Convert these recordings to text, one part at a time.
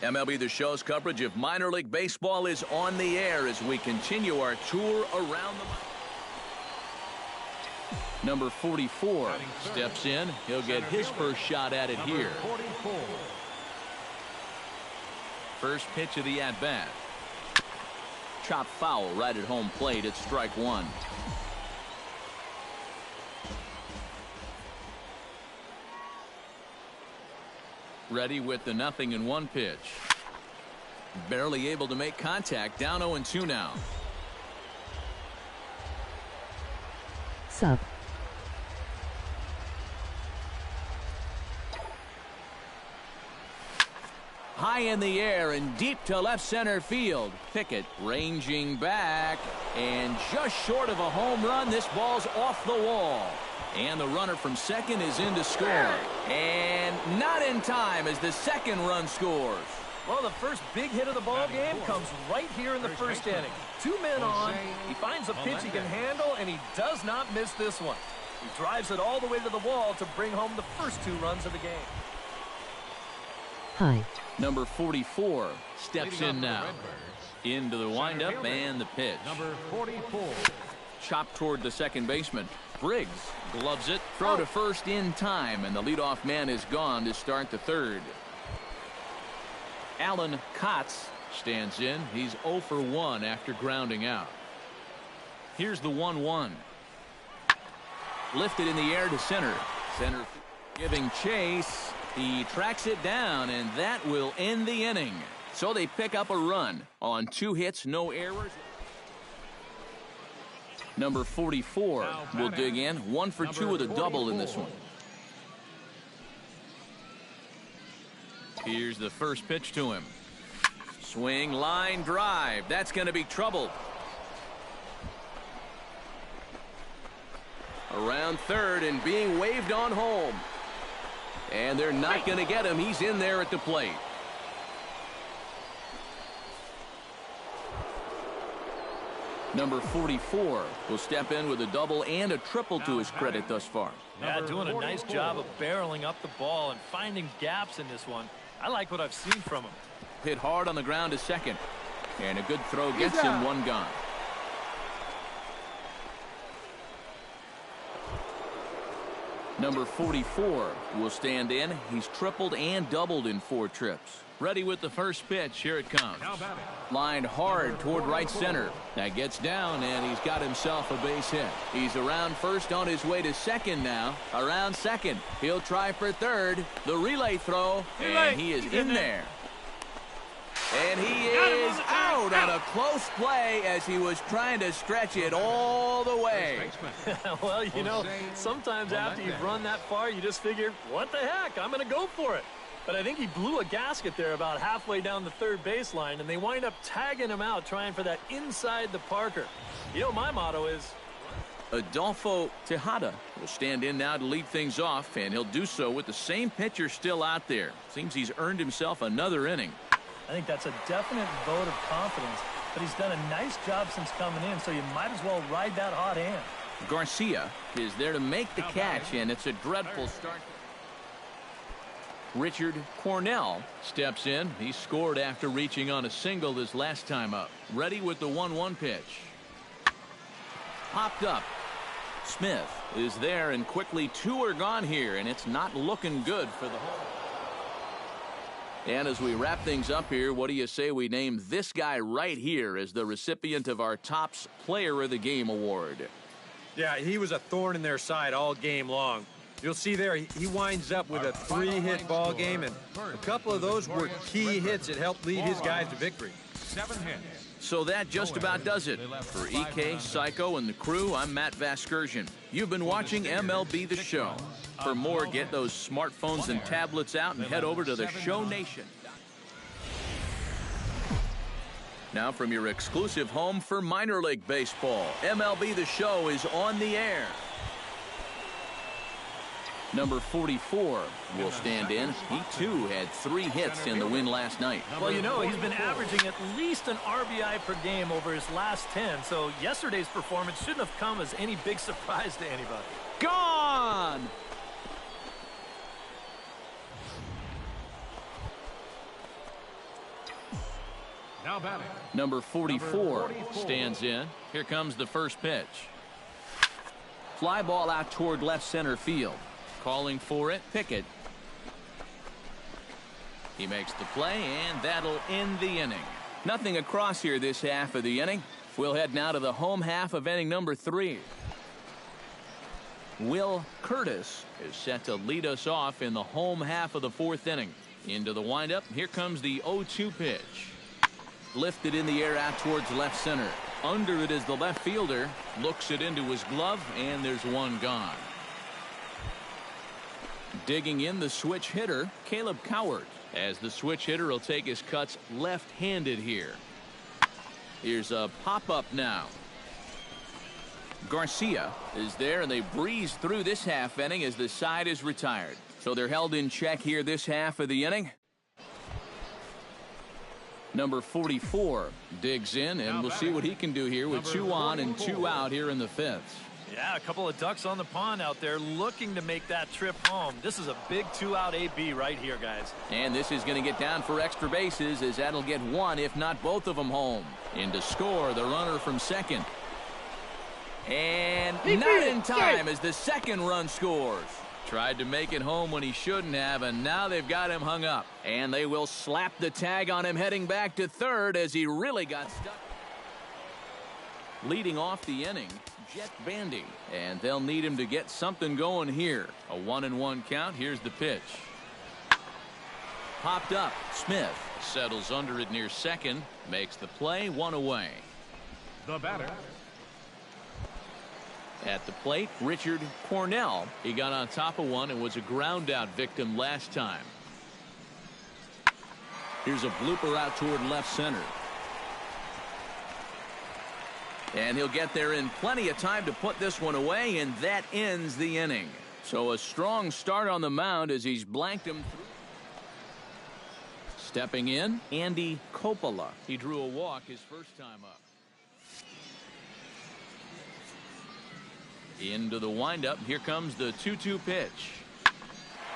MLB The Show's coverage of minor league baseball is on the air as we continue our tour around the... Number 44 steps in. He'll get his first shot at it here. First pitch of the at-bat. Chop foul right at home plate. It's strike one. Ready with the 0-1 pitch. Barely able to make contact. Down 0-2 now. Sub. High in the air and deep to left center field. Pickett ranging back and just short of a home run. This ball's off the wall. And the runner from second is in to score. And not in time as the second run scores. Well, the first big hit of the ball game comes right here in the first inning. 2 men on. He finds a pitch he can handle, and he does not miss this one. He drives it all the way to the wall to bring home the first 2 runs of the game. High. Number 44 steps in now. Into the windup and the pitch. Number 44. Chopped toward the second baseman. Briggs gloves it. Throw to first in time, and the leadoff man is gone to start the third. Alan Kotz stands in. He's 0 for 1 after grounding out. Here's the 1-1. Lifted in the air to center. Center giving chase. He tracks it down, and that will end the inning. So they pick up a run on 2 hits, no errors. Number 44 will dig in. 1 for 2 with a double in this one. Here's the first pitch to him. Swing, line, drive. That's going to be trouble. Around third and being waved on home. And they're not going to get him. He's in there at the plate. Number 44 will step in with a double and a triple to his credit thus far. Yeah, doing a nice job of barreling up the ball and finding gaps in this one. I like what I've seen from him. Hit hard on the ground to second. And a good throw gets him 1 gone. Number 44 will stand in. He's tripled and doubled in 4 trips. Ready with the first pitch. Here it comes. Lined hard toward right center. That gets down, and he's got himself a base hit. He's around first on his way to second now. Around second. He'll try for third. The relay throw, and he is in there. And he is out on a close play as he was trying to stretch it all the way. Well, you know, sometimes after you've run that far, you just figure, what the heck, I'm going to go for it. But I think he blew a gasket there about halfway down the third baseline, and they wind up tagging him out, trying for that inside the Parker. You know, my motto is... Adolfo Tejada will stand in now to lead things off, and he'll do so with the same pitcher still out there. Seems he's earned himself another inning. I think that's a definite vote of confidence, but he's done a nice job since coming in, so you might as well ride that hot hand. Garcia is there to make the catch, and it's a dreadful start. Richard Cornell steps in. He scored after reaching on a single his last time up. Ready with the 1-1 pitch. Popped up. Smith is there, and quickly 2 are gone here, and it's not looking good for the home. And as we wrap things up here, what do you say we name this guy right here as the recipient of our Topps Player of the Game award? Yeah, he was a thorn in their side all game long. You'll see there, he winds up with a 3-hit ball game, and a couple of those were key hits that helped lead his guys to victory. 7 hits. So that just about does it. For EK, Psycho, and the crew, I'm Matt Vasgersian. You've been watching MLB The Show. For more, get those smartphones and tablets out and head over to the Show Nation. Now from your exclusive home for minor league baseball, MLB The Show is on the air. Number 44 will stand in. He, too, had 3 hits in the win last night. Well, you know, he's been averaging at least an RBI per game over his last 10, so yesterday's performance shouldn't have come as any big surprise to anybody. Gone! Now batting. Number 44 stands in. Here comes the first pitch. Fly ball out toward left center field. Calling for it, Pickett. He makes the play, and that'll end the inning. Nothing across here this half of the inning. We'll head now to the home half of inning number 3. Will Curtis is set to lead us off in the home half of the 4th inning. Into the windup. Here comes the 0-2 pitch. Lifted in the air out towards left center. Under it is the left fielder. Looks it into his glove, and there's one gone. Digging in the switch hitter, Caleb Cowart, as the switch hitter will take his cuts left-handed here. Here's a pop-up now. Garcia is there, and they breeze through this half inning as the side is retired. So they're held in check here this half of the inning. Number 44 digs in, and we'll see what he can do here with 2 on and 2 out here in the 5th. Yeah, a couple of ducks on the pond out there looking to make that trip home. This is a big 2-out AB right here, guys. And this is going to get down for extra bases, as that'll get one, if not both of them, home. In to score, the runner from second. And not in time as the second run scores. Tried to make it home when he shouldn't have, and now they've got him hung up. And they will slap the tag on him heading back to third as he really got stuck. Leading off the inning, Jet Bandy, and they'll need him to get something going here. A 1-1 count. Here's the pitch. Popped up. Smith settles under it near second, makes the play, 1 away. The batter. At the plate, Richard Cornell. He got on top of one and was a ground out victim last time. Here's a blooper out toward left center. And he'll get there in plenty of time to put this one away, and that ends the inning. So a strong start on the mound as he's blanked him through. Stepping in, Andy Coppola. He drew a walk his first time up. Into the windup. Here comes the 2-2 pitch.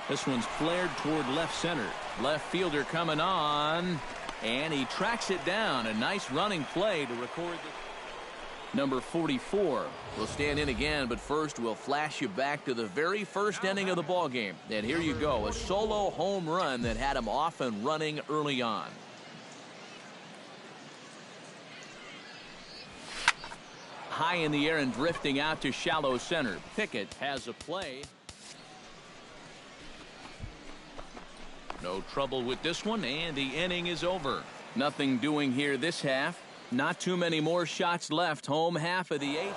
This one's flared toward left center. Left fielder coming on, and he tracks it down. A nice running play to record the... Number 44 will stand in again, but first we'll flash you back to the very first inning of the ball game. And here you go, a solo home run that had him off and running early on. High in the air and drifting out to shallow center. Pickett has a play. No trouble with this one, and the inning is over. Nothing doing here this half. Not too many more shots left. Home half of the 8th.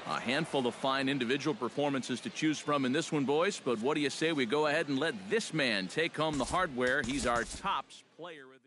A handful of fine individual performances to choose from in this one, boys. But what do you say we go ahead and let this man take home the hardware? He's our tops player of the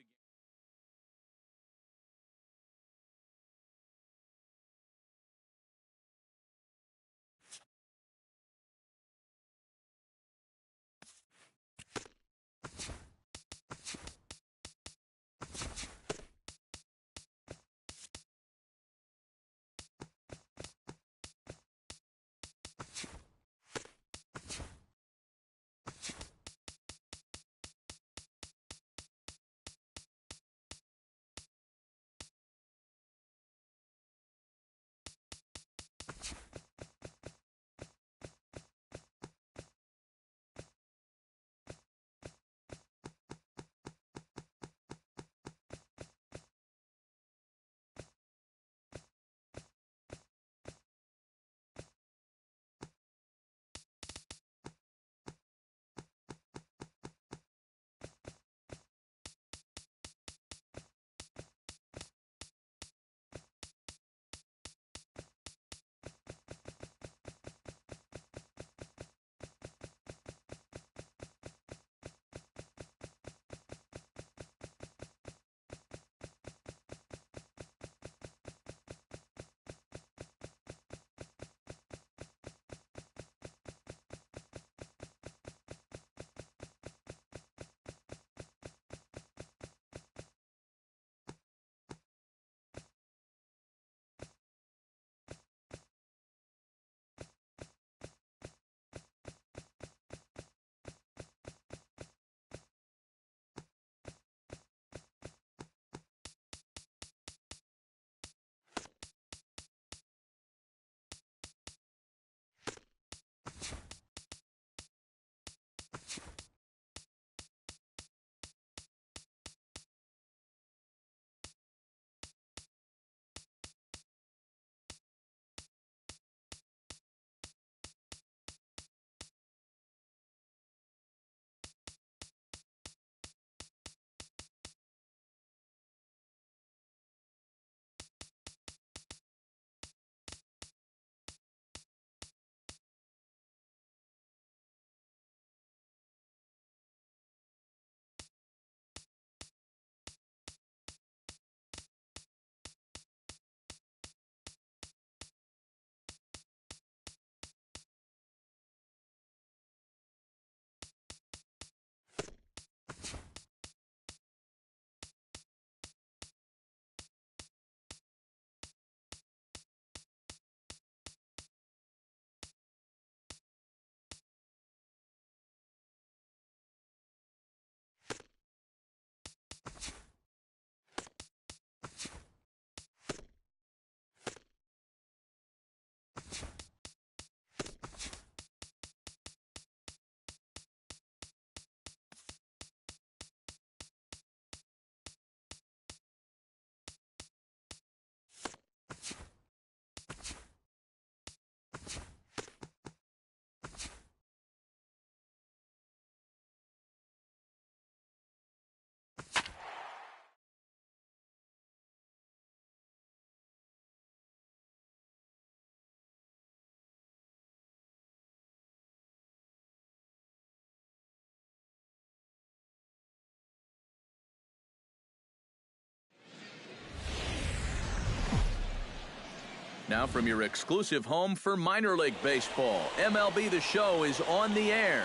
Now from your exclusive home for minor league baseball, MLB The Show is on the air.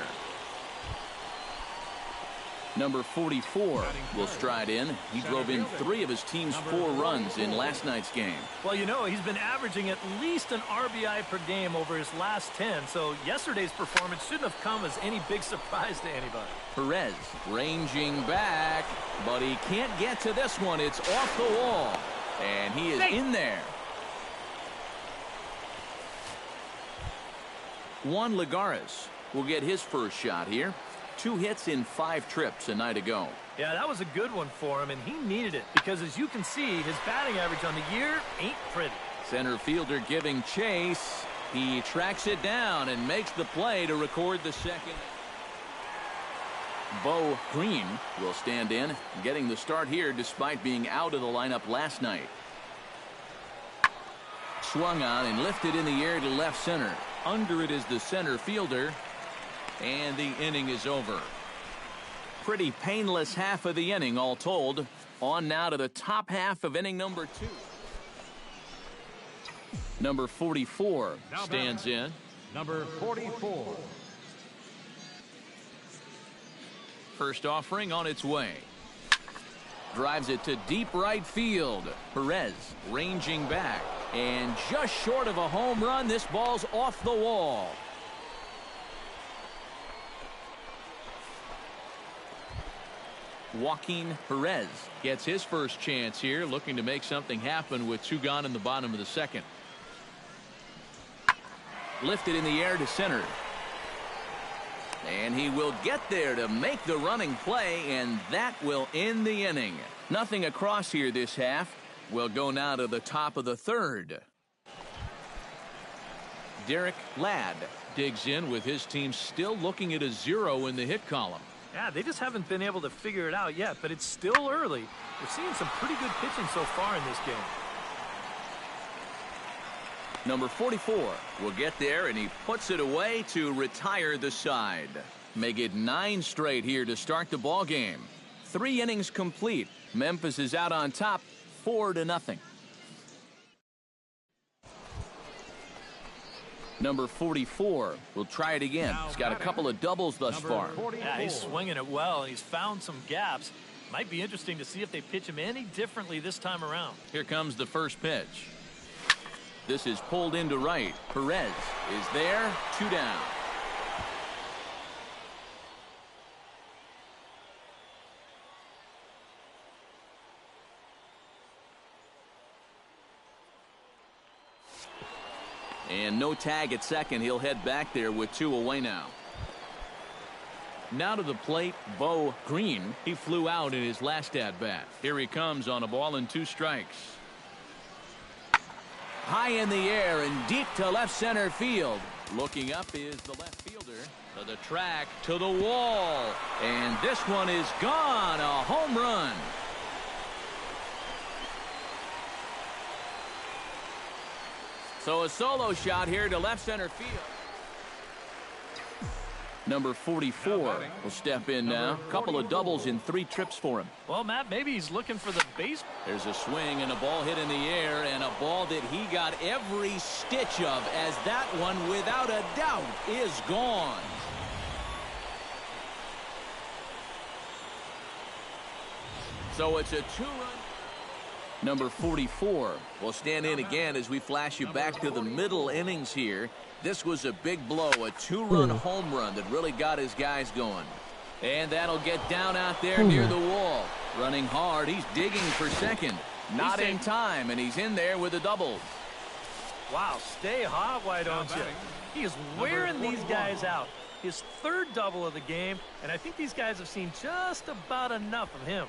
Number 44 will stride in. He drove in 3 of his team's 4 runs in last night's game. Well, you know, he's been averaging at least an RBI per game over his last 10, so yesterday's performance shouldn't have come as any big surprise to anybody. Perez ranging back, but he can't get to this one. It's off the wall, and he is in there. Juan Lagares will get his first shot here. 2 hits in 5 trips a night ago. Yeah, that was a good one for him, and he needed it because, as you can see, his batting average on the year ain't pretty. Center fielder giving chase. He tracks it down and makes the play to record the second. Bo Green will stand in, getting the start here despite being out of the lineup last night. Swung on and lifted in the air to left center. Under it is the center fielder. And the inning is over. Pretty painless half of the inning all told. On now to the top half of inning number 2. Number 44 stands in. Number 44. First offering on its way. Drives it to deep right field. Perez ranging back. And just short of a home run, this ball's off the wall. Joaquin Perez gets his first chance here, looking to make something happen with 2 gone in the bottom of the second. Lifted in the air to center. And he will get there to make the running play, and that will end the inning. Nothing across here this half. We'll go now to the top of the 3rd. Derek Ladd digs in with his team still looking at a 0 in the hit column. Yeah, they just haven't been able to figure it out yet, but it's still early. We're seeing some pretty good pitching so far in this game. Number 44 will get there, and he puts it away to retire the side. Make it 9 straight here to start the ball game. 3 innings complete. Memphis is out on top, 4-0. Number 44 will try it again. He's got a couple of doubles thus far. Yeah, he's swinging it well, and he's found some gaps. Might be interesting to see if they pitch him any differently this time around. Here comes the first pitch. This is pulled into right. Perez is there. 2 down. And no tag at second. He'll head back there with 2 away now. Now to the plate, Bo Green. He flew out in his last at-bat. Here he comes on a ball and 2 strikes. High in the air and deep to left center field. Looking up is the left fielder. To the track, to the wall. And this one is gone. A home run. So a solo shot here to left center field. Number 44 will step in now. Couple of doubles in 3 trips for him. Well, Matt, maybe he's looking for the base. There's a swing and a ball hit in the air, and a ball that he got every stitch of, as that one, without a doubt, is gone. So it's a 2-run. Number 44 will stand in again as we flash you back to the middle innings here. This was a big blow, a 2-run home run that really got his guys going. And that'll get down out there near the wall. Running hard, he's digging for second. Not in time, and he's in there with a double. Wow, stay hot, why don't you? He is wearing these guys out. His 3rd double of the game, and I think these guys have seen just about enough of him.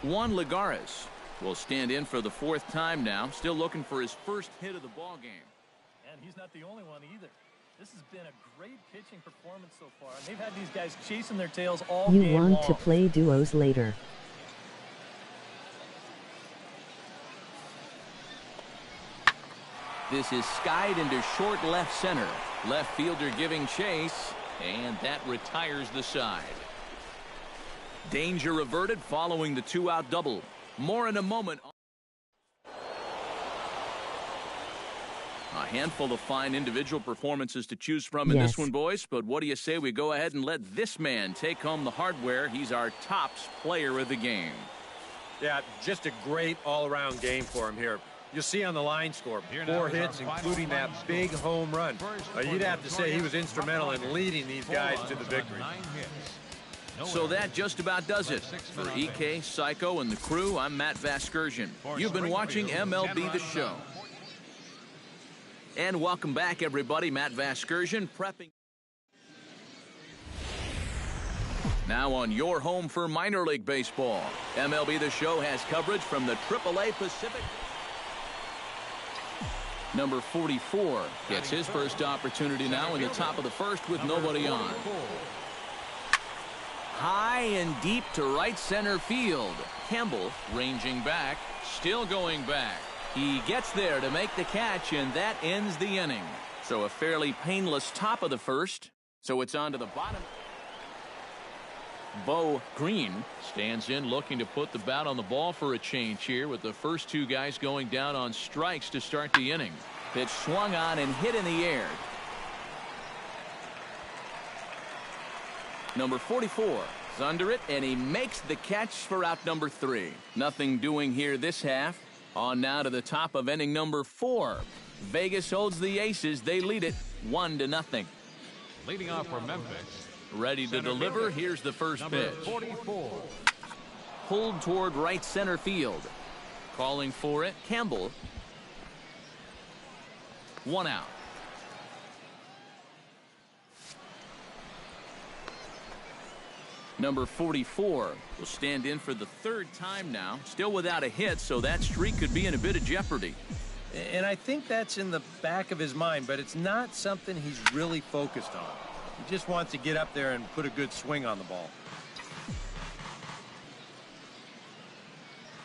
Juan Lagares will stand in for the 4th time now, still looking for his first hit of the ball game. And he's not the only one either. This has been a great pitching performance so far, and they've had these guys chasing their tails all game long. You want to play duos later. This is skied into short left center. Left fielder giving chase, and that retires the side. Danger averted following the 2-out double. More in a moment. A handful of fine individual performances to choose from in Yes. this one, boys. But what do you say we go ahead and let this man take home the hardware? He's our tops player of the game. Yeah, just a great all-around game for him here. You'll see on the line score, 4 hits, including that big home run. You'd have to say he was instrumental in leading these guys to the victory. So that just about does it. For EK, Psycho, and the crew, I'm Matt Vasgersian. You've been watching MLB The Show. And welcome back, everybody. Matt Vasgersian prepping. Now on your home for minor league baseball, MLB The Show has coverage from the AAA Pacific. Number 44 gets his first opportunity now in the top of the first with nobody on. High and deep to right center field. Campbell ranging back, still going back. He gets there to make the catch, and that ends the inning. So a fairly painless top of the first. So it's on to the bottom. Bo Green stands in looking to put the bat on the ball for a change here with the first two guys going down on strikes to start the inning. Pitch swung on and hit in the air. Number 44 is under it, and he makes the catch for out number 3. Nothing doing here this half. On now to the top of inning number 4. Vegas holds the Aces. They lead it 1-0. Leading off for Memphis. Ready to deliver. Here's the first pitch. 44. Pulled toward right center field. Calling for it, Campbell. 1 out. Number 44 will stand in for the 3rd time now. Still without a hit, so that streak could be in a bit of jeopardy. And I think that's in the back of his mind, but it's not something he's really focused on. He just wants to get up there and put a good swing on the ball.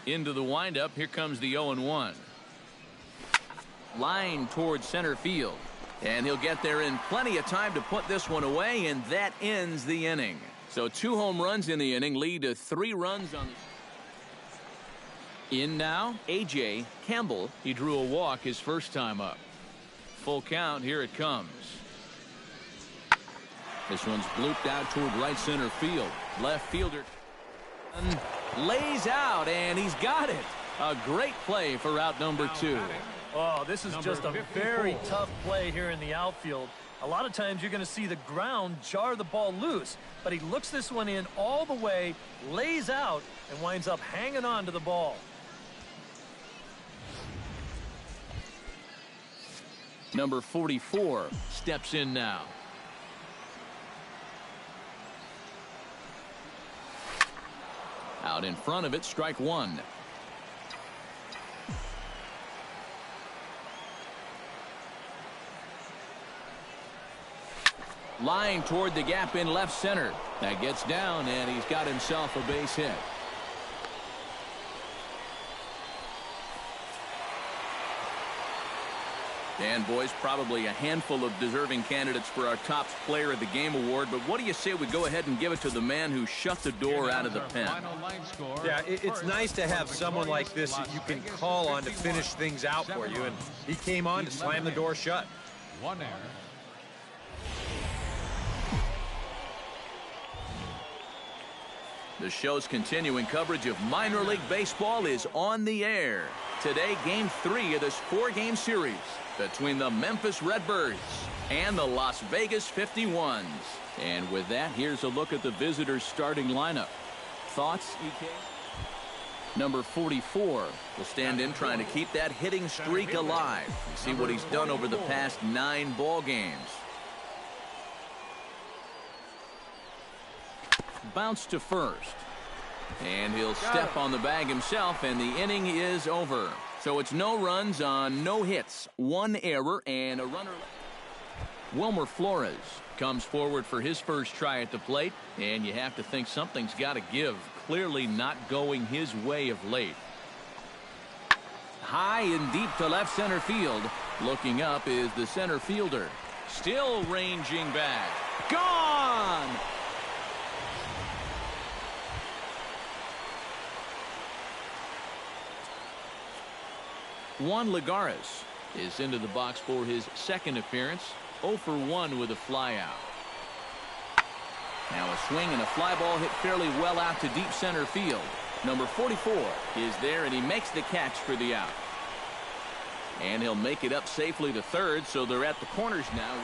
Into the windup, here comes the 0-1. Line towards center field. And he'll get there in plenty of time to put this one away, and that ends the inning. So 2 home runs in the inning lead to 3 runs on the... In now, A.J. Campbell. He drew a walk his first time up. Full count, here it comes. This one's blooped out toward right center field. Left fielder lays out, and he's got it. A great play for out number 2. Oh, this is just a very tough play here in the outfield. A lot of times you're going to see the ground jar the ball loose, but he looks this one in all the way, lays out, and winds up hanging on to the ball. Number 44 steps in now. Out in front of it, strike 1. Line toward the gap in left center. That gets down, and he's got himself a base hit. And boys, probably a handful of deserving candidates for our Tops Player of the Game award, but what do you say we go ahead and give it to the man who shut the door out of the pen? Yeah, it's nice to have someone like this that you can call on to finish things out for you, and he came on to slam the door shut. 1 error. The show's continuing coverage of minor league baseball is on the air. Today, Game 3 of this 4-game series between the Memphis Redbirds and the Las Vegas 51s. And with that, here's a look at the visitors' starting lineup. Thoughts, EK? Number 44 will stand in trying to keep that hitting streak alive. See what he's done over the past 9 ball games. Bounce to first. And he'll step on the bag himself, and the inning is over. So it's no runs on no hits, 1 error, and a runner left. Wilmer Flores comes forward for his first try at the plate, and you have to think something's got to give. Clearly not going his way of late. High and deep to left center field. Looking up is the center fielder. Still ranging back. Gone! Juan Lagares is into the box for his second appearance. 0 for 1 with a fly out. Now a swing and a fly ball hit fairly well out to deep center field. Number 44 is there, and he makes the catch for the out. And he'll make it up safely to third, so they're at the corners now.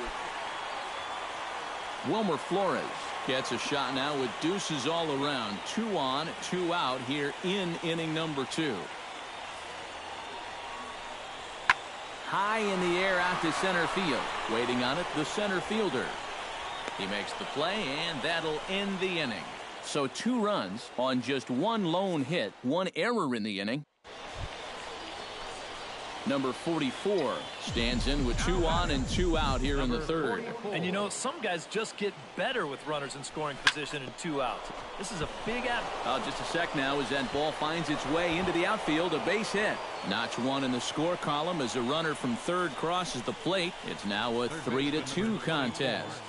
Wilmer Flores gets a shot now with deuces all around. 2 on, 2 out here in inning number 2. High in the air out to center field. Waiting on it, the center fielder. He makes the play, and that'll end the inning. So 2 runs on just 1 lone hit, 1 error in the inning. Number 44 stands in with 2 on and 2 out here in the third. And you know, some guys just get better with runners in scoring position and 2 outs. This is a big out. Just a sec now as that ball finds its way into the outfield. A base hit. Notch 1 in the score column as a runner from third crosses the plate. It's now a 3-2 contest.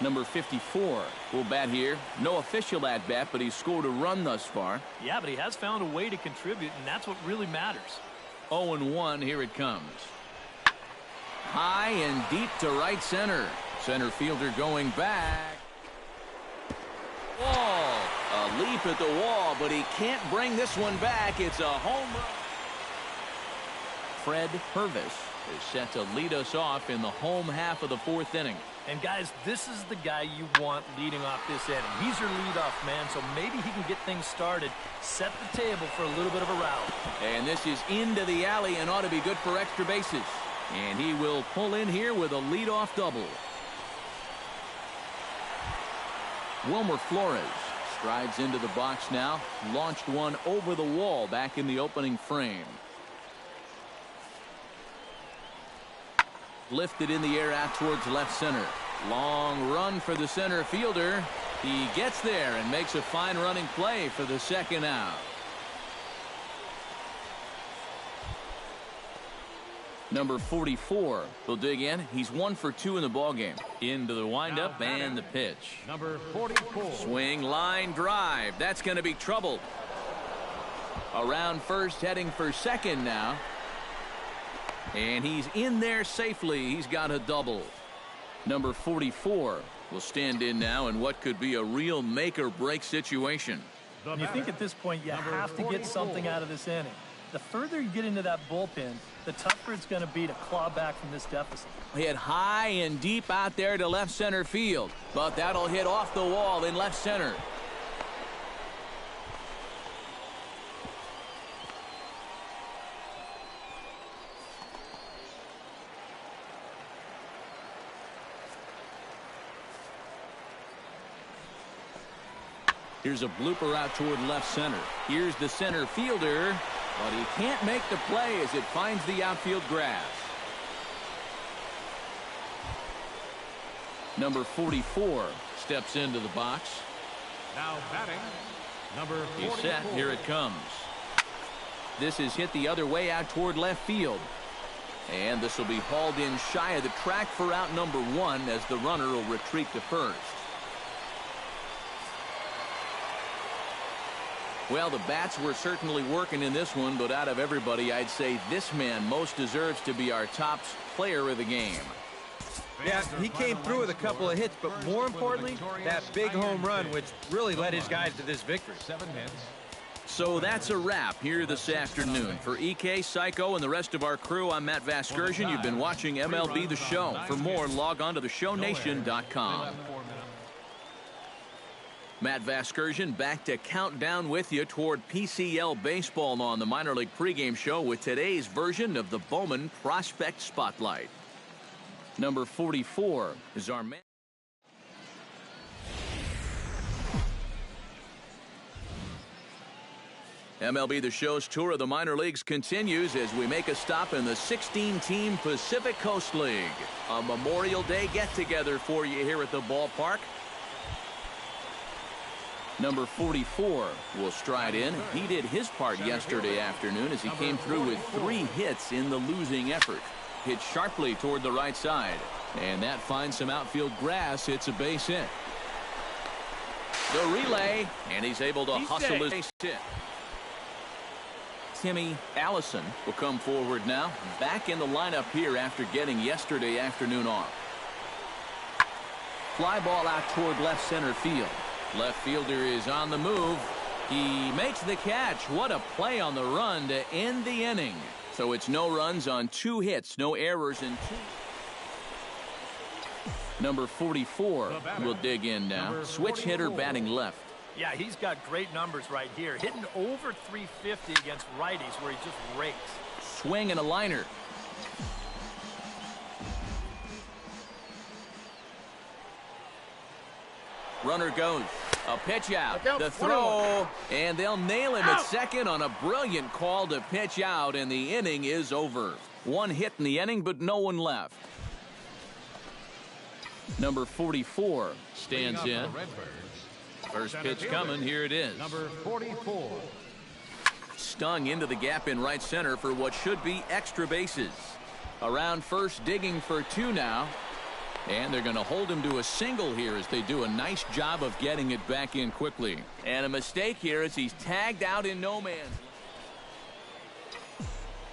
Number 54 will bat here. No official at bat, but he's scored a run thus far. Yeah, but he has found a way to contribute, and that's what really matters. 0-1, here it comes. High and deep to right center. Center fielder going back. Wall. A leap at the wall, but he can't bring this one back. It's a home run. Fred Purvis is set to lead us off in the home half of the 4th inning. And guys, this is the guy you want leading off this inning. He's your leadoff man, so maybe he can get things started, set the table for a little bit of a rally. And this is into the alley and ought to be good for extra bases. And he will pull in here with a leadoff double. Wilmer Flores strides into the box now. Launched one over the wall back in the opening frame. Lifted in the air out towards left center. Long run for the center fielder. He gets there and makes a fine running play for the second out. Number 44 will dig in. He's 1 for 2 in the ballgame. Into the windup and the pitch. Number 44. Swing, line, drive. That's going to be trouble. Around first, heading for second now. And he's in there safely. He's got a double. Number 44 will stand in now in what could be a real make-or-break situation. And you think at this point you have to get something out of this inning. The further you get into that bullpen, the tougher it's going to be to claw back from this deficit. Hit high and deep out there to left center field. But that'll hit off the wall in left center. Here's a blooper out toward left center. Here's the center fielder, but he can't make the play as it finds the outfield grass. Number 44 steps into the box. Now batting, number 44. He's set. Here it comes. This is hit the other way out toward left field. And this will be hauled in shy of the track for out number 1 as the runner will retreat to first. Well, the bats were certainly working in this one, but out of everybody, I'd say this man most deserves to be our top player of the game. Yeah, he came through with a couple of hits, but more importantly, that big home run, which really led his guys to this victory. 7 hits. So that's a wrap here this afternoon. For EK, Psycho, and the rest of our crew, I'm Matt Vasgersian. You've been watching MLB The Show. For more, log on to theshownation.com. Matt Vasgersian back to count down with you toward PCL baseball on the minor league pregame show with today's version of the Bowman Prospect Spotlight. Number 44 is our man. MLB The Show's tour of the minor leagues continues as we make a stop in the 16-team Pacific Coast League. A Memorial Day get-together for you here at the ballpark. Number 44 will stride in. He did his part yesterday afternoon as he came through with 3 hits in the losing effort. Hit sharply toward the right side. And that finds some outfield grass. It's a base hit. The relay, and he's able to hustle his base hit. Timmy Allison will come forward now. Back in the lineup here after getting yesterday afternoon off. Fly ball out toward left center field. Left fielder is on the move. He makes the catch. What a play on the run to end the inning. So it's no runs on 2 hits, no errors in 2. Number 44 will dig in now. Switch hitter batting left. Yeah, he's got great numbers right here. Hitting over 350 against righties where he just rakes. Swing and a liner. Runner goes. A pitch out. The throw. And they'll nail him at second on a brilliant call to pitch out, and the inning is over. 1 hit in the inning, but no one left. Number 44 stands in. First pitch coming. Here it is. Number 44. Stung into the gap in right center for what should be extra bases. Around first, digging for 2 now. And they're going to hold him to a single here as they do a nice job of getting it back in quickly. And a mistake here as he's tagged out in no man.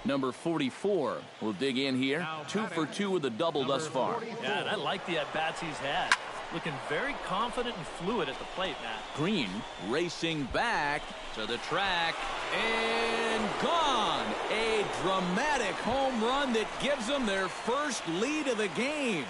Number 44 will dig in here. 2 for 2 with a double thus far. Yeah, and I like the at-bats he's had. Looking very confident and fluid at the plate, Matt. Green racing back to the track and gone. A dramatic home run that gives them their first lead of the game.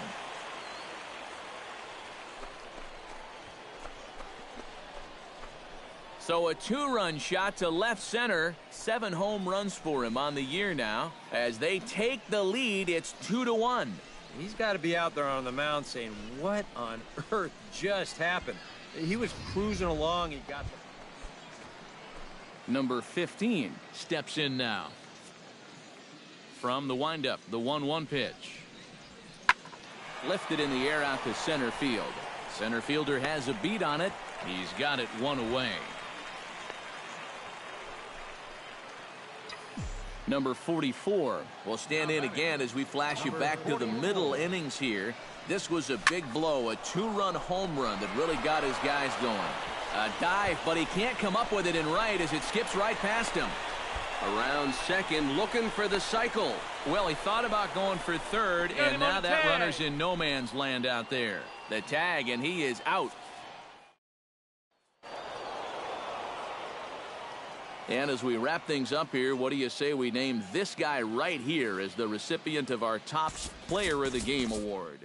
So a 2-run shot to left center. 7 home runs for him on the year now. As they take the lead, it's 2-1. He's got to be out there on the mound saying, what on earth just happened? He was cruising along. He got the... Number 15 steps in now. From the windup, the 1-1 pitch. Lifted in the air out to center field. Center fielder has a beat on it. He's got it 1 away. Number 44 will stand in again as we flash you back to the middle innings here. This was a big blow, a 2-run home run that really got his guys going. A dive, but he can't come up with it in right as it skips right past him. Around second, looking for the cycle. Well, he thought about going for third, and now that runner's in no man's land out there. The tag, and he is out. And as we wrap things up here, what do you say we name this guy right here as the recipient of our top player of the game award?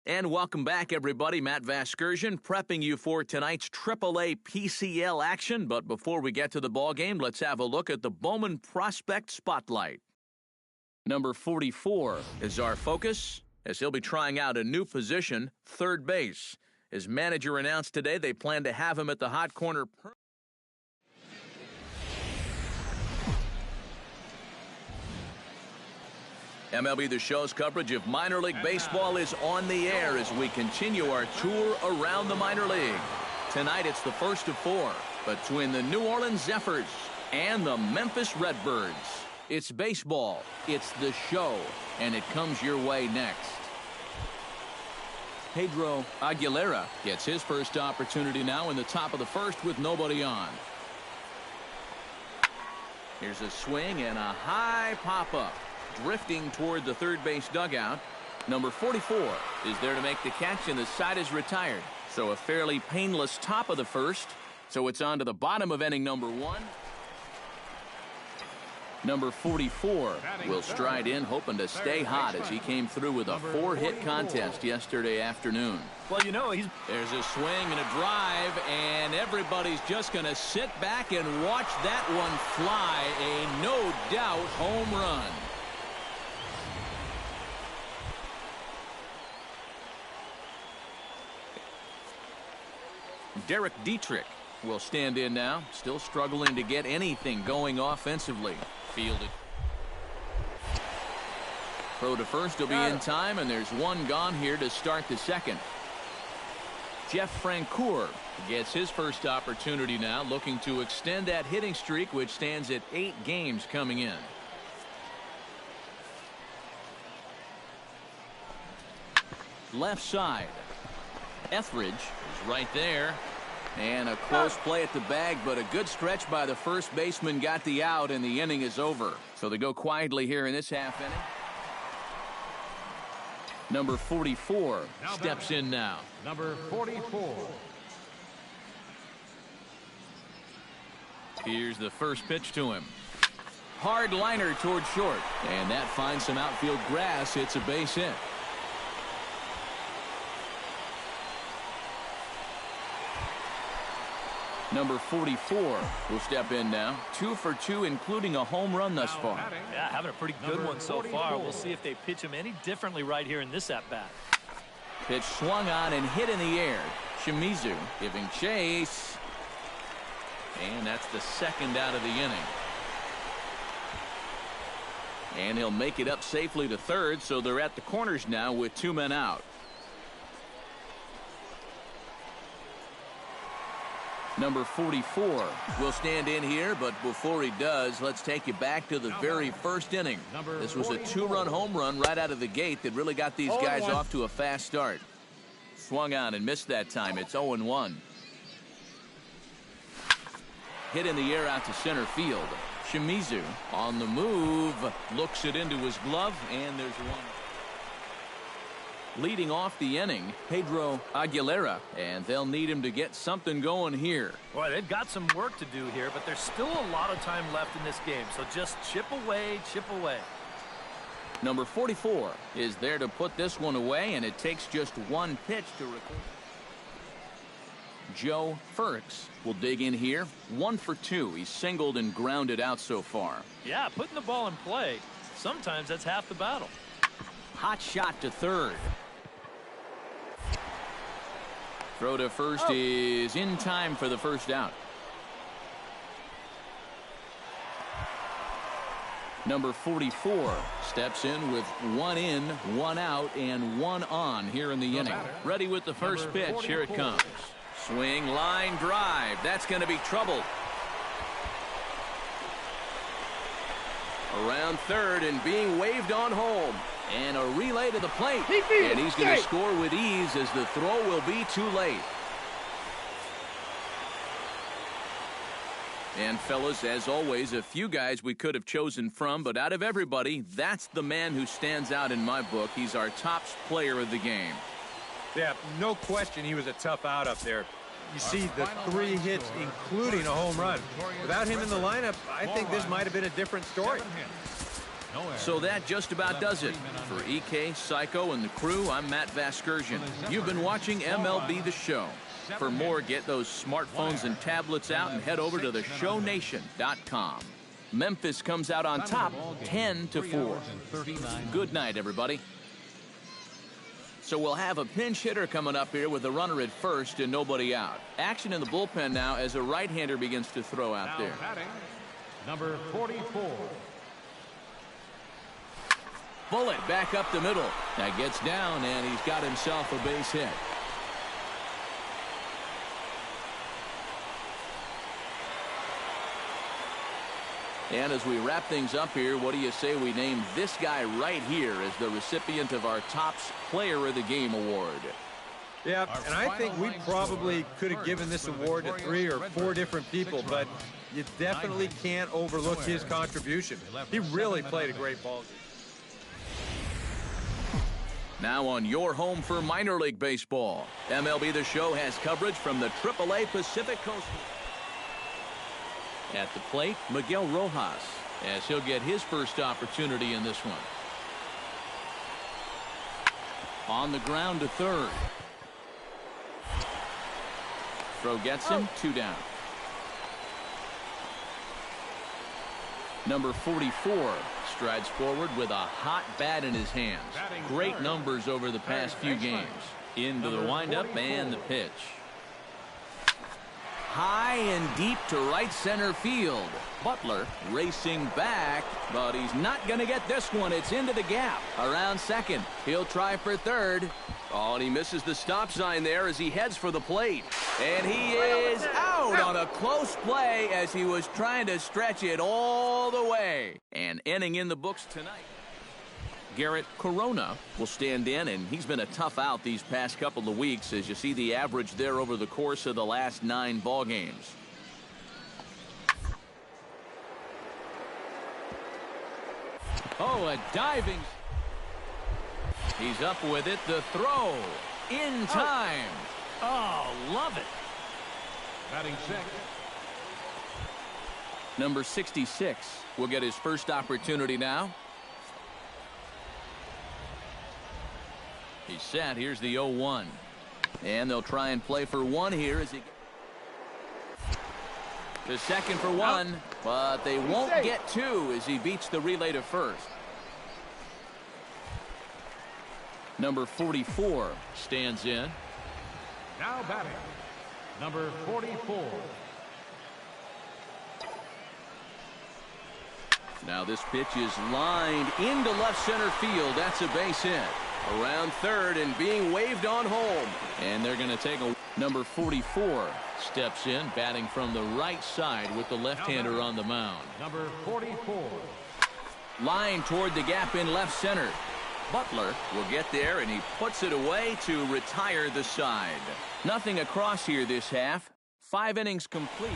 And welcome back, everybody. Matt Vasgersian prepping you for tonight's AAA PCL action. But before we get to the ballgame, let's have a look at the Bowman Prospect Spotlight. Number 44 is our focus, as he'll be trying out a new position, third base. His manager announced today they plan to have him at the hot corner. MLB The Show's coverage of minor league baseball is on the air as we continue our tour around the minor league. Tonight it's the first of 4 between the New Orleans Zephyrs and the Memphis Redbirds. It's baseball, it's the show, and it comes your way next. Pedro Aguilera gets his first opportunity now in the top of the first with nobody on. Here's a swing and a high pop-up. Drifting toward the third base dugout. Number 44 is there to make the catch, and the side is retired. So a fairly painless top of the first. So it's on to the bottom of inning number 1. Number 44 will stride in, hoping to stay hot as he came through with a 4-hit contest yesterday afternoon. Well, you know, there's a swing and a drive, and everybody's just going to sit back and watch that one fly. A no-doubt home run. Derek Dietrich will stand in now, still struggling to get anything going offensively. Fielded. Throw to first will be in time, and there's one gone here to start the second. Jeff Francoeur gets his first opportunity now, looking to extend that hitting streak, which stands at 8 games coming in. Left side. Etheridge is right there. And a close play at the bag, but a good stretch by the first baseman got the out, and the inning is over. So they go quietly here in this half inning. Number 44 steps in now. Number 44. Here's the first pitch to him. Hard liner toward short, and that finds some outfield grass. It's a base hit. Number 44 will step in now. 2 for 2, including a home run thus far. Yeah, having a pretty good one so far. We'll see if they pitch him any differently right here in this at-bat. Pitch swung on and hit in the air. Shimizu giving chase. And that's the second out of the inning. And he'll make it up safely to third, so they're at the corners now with 2 men out. Number 44 will stand in here, but before he does, let's take you back to the very first inning. This was a 2-run home run right out of the gate that really got these guys off to a fast start. Swung on and missed that time. It's 0-1. Hit in the air out to center field. Shimizu on the move, looks it into his glove, and there's one. Leading off the inning, Pedro Aguilera, and they'll need him to get something going here. Boy, they've got some work to do here, but there's still a lot of time left in this game, so just chip away, chip away. Number 44 is there to put this one away, and it takes just 1 pitch to record. Joe Furks will dig in here. 1 for 2. He's singled and grounded out so far. Yeah, putting the ball in play, sometimes that's half the battle. Hot shot to third. Throw to first is in time for the first out. Number 44 steps in with 1 in, 1 out, and 1 on here in the inning. Ready with the first pitch. Here it comes. Swing, line, drive. That's going to be trouble. Around third and being waved on home. And a relay to the plate. And he's going to score with ease as the throw will be too late. And fellas, as always, a few guys we could have chosen from, but out of everybody, that's the man who stands out in my book. He's our top player of the game. Yeah, no question he was a tough out up there. You see the 3 hits, including a home run. Without him in the lineup, I think this might have been a different story. So that just about does it. For EK, Psycho, and the crew, I'm Matt Vasgersian. You've been watching MLB The Show. For more, get those smartphones and tablets out and head over to theshownation.com. Memphis comes out on top 10-4. Good night, everybody. So we'll have a pinch hitter coming up here with a runner at first and nobody out. Action in the bullpen now as a right-hander begins to throw out there. Number 44. Bullet back up the middle. That gets down, and he's got himself a base hit. And as we wrap things up here, what do you say we name this guy right here as the recipient of our Topps Player of the Game award? Yeah, and I think we probably could have given this award to 3 or 4 different people, but you definitely can't overlook his contribution. He really played a great ball game. Now on your home for minor league baseball, MLB The Show has coverage from the AAA Pacific Coast. At the plate, Miguel Rojas, as he'll get his first opportunity in this one. On the ground to third. Throw gets him, 2 down. Number 44 strides forward with a hot bat in his hands. Great numbers over the past few games. Into the windup and the pitch. High and deep to right center field. Butler racing back, but he's not going to get this one. It's into the gap. Around second. He'll try for third. Oh, and he misses the stop sign there as he heads for the plate. And he is out on a close play as he was trying to stretch it all the way. An inning in the books tonight. Garrett Corona will stand in, and he's been a tough out these past couple of weeks as you see the average there over the course of the last 9 ball games. Oh, a diving. He's up with it. The throw in time. Oh, love it. Batting sixth. Number 66 will get his first opportunity now. He's set. Here's the 0-1. And they'll try and play for 1 here as he to second for 1, but they won't get 2 as he beats the relay to first. Number 44 stands in. Now batting, number 44. Now this pitch is lined into left center field. That's a base hit. Around third and being waved on home. And they're going to take a... Number 44 steps in, batting from the right side with the left-hander on the mound. Number 44. Line toward the gap in left center. Butler will get there, and he puts it away to retire the side. Nothing across here this half. 5 innings complete.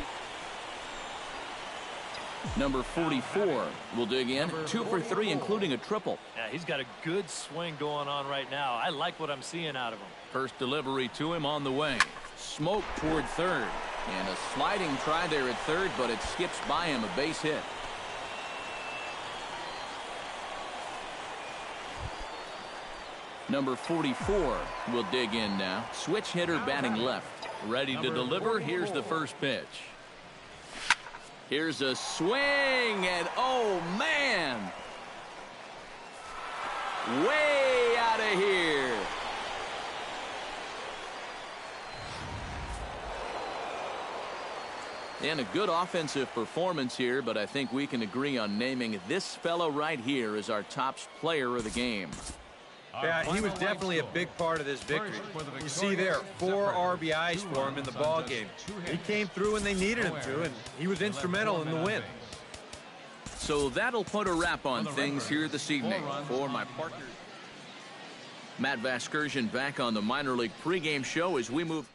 Number 44 will dig in. 2 for 3, including a triple. Yeah, he's got a good swing going on right now. I like what I'm seeing out of him. First delivery to him on the way. Smoke toward third. And a sliding try there at third, but it skips by him. A base hit. Number 44 will dig in now. Switch hitter batting left. Ready to deliver. Here's the first pitch. Here's a swing, and oh, man. Way out of here. And a good offensive performance here, but I think we can agree on naming this fellow right here as our top player of the game. Yeah, he was definitely a big part of this victory. You see there, 4 RBIs for him in the ball game. He came through when they needed him to, and he was instrumental in the win. So that'll put a wrap on things here this evening. For my partner, Matt Vasgersian, back on the minor league pregame show as we move.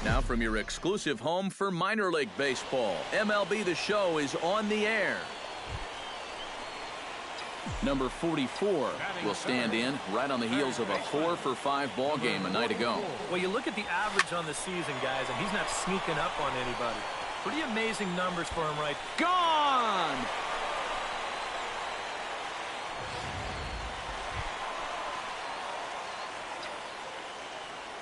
Now from your exclusive home for minor league baseball, MLB The Show is on the air. Number 44 will stand in right on the heels of a 4 for 5 ball game a night ago. Well, you look at the average on the season, guys, and he's not sneaking up on anybody. Pretty amazing numbers for him, right? Gone!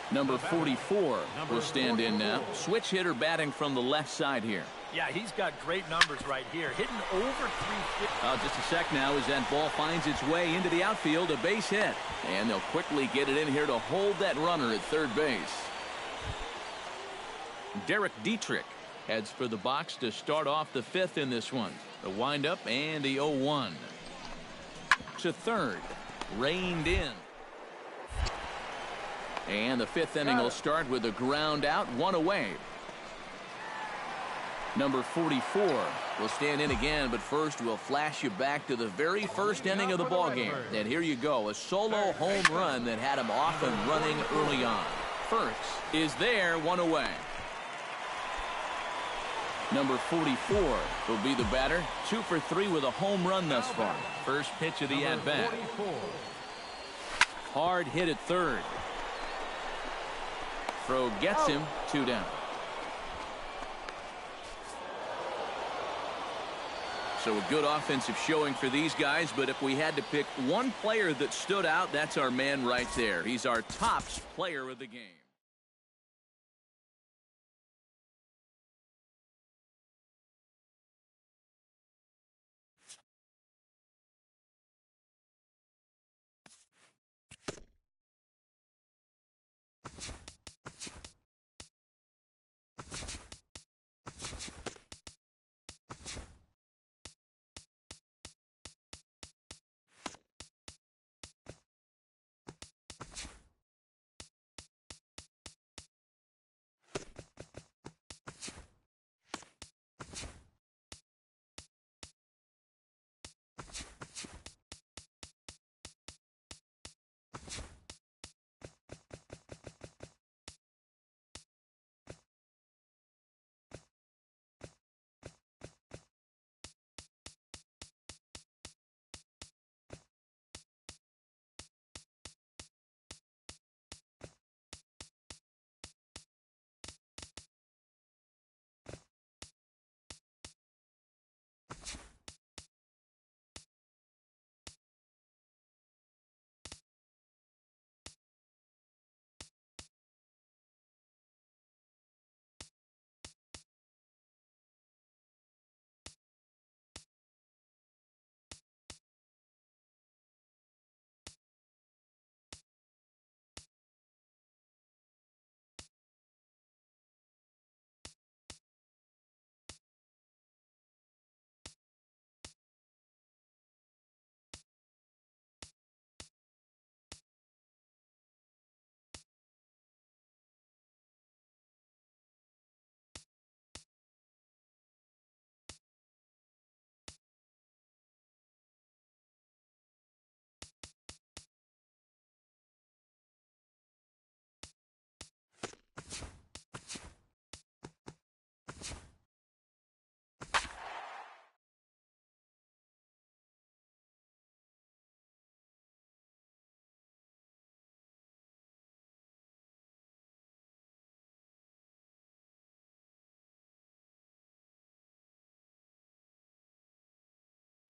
Number 44 will stand in now. Switch hitter batting from the left side here. Yeah, he's got great numbers right here. Hitting over 350. Just a sec now as that ball finds its way into the outfield. A base hit. And they'll quickly get it in here to hold that runner at third base. Derek Dietrich heads for the box to start off the 5th in this one. The windup and the 0-1. To third. Reined in. And the 5th inning will start with a ground out, 1 away. Number 44 will stand in again, but first we'll flash you back to the very first inning of the ballgame. And here you go, a solo home run that had him off and running early on. First is there, 1 away. Number 44 will be the batter, 2 for 3 with a home run thus far. First pitch of the at-bat. Hard hit at third. Throw gets him, 2 down. So a good offensive showing for these guys, but if we had to pick one player that stood out, that's our man right there. He's our top player of the game.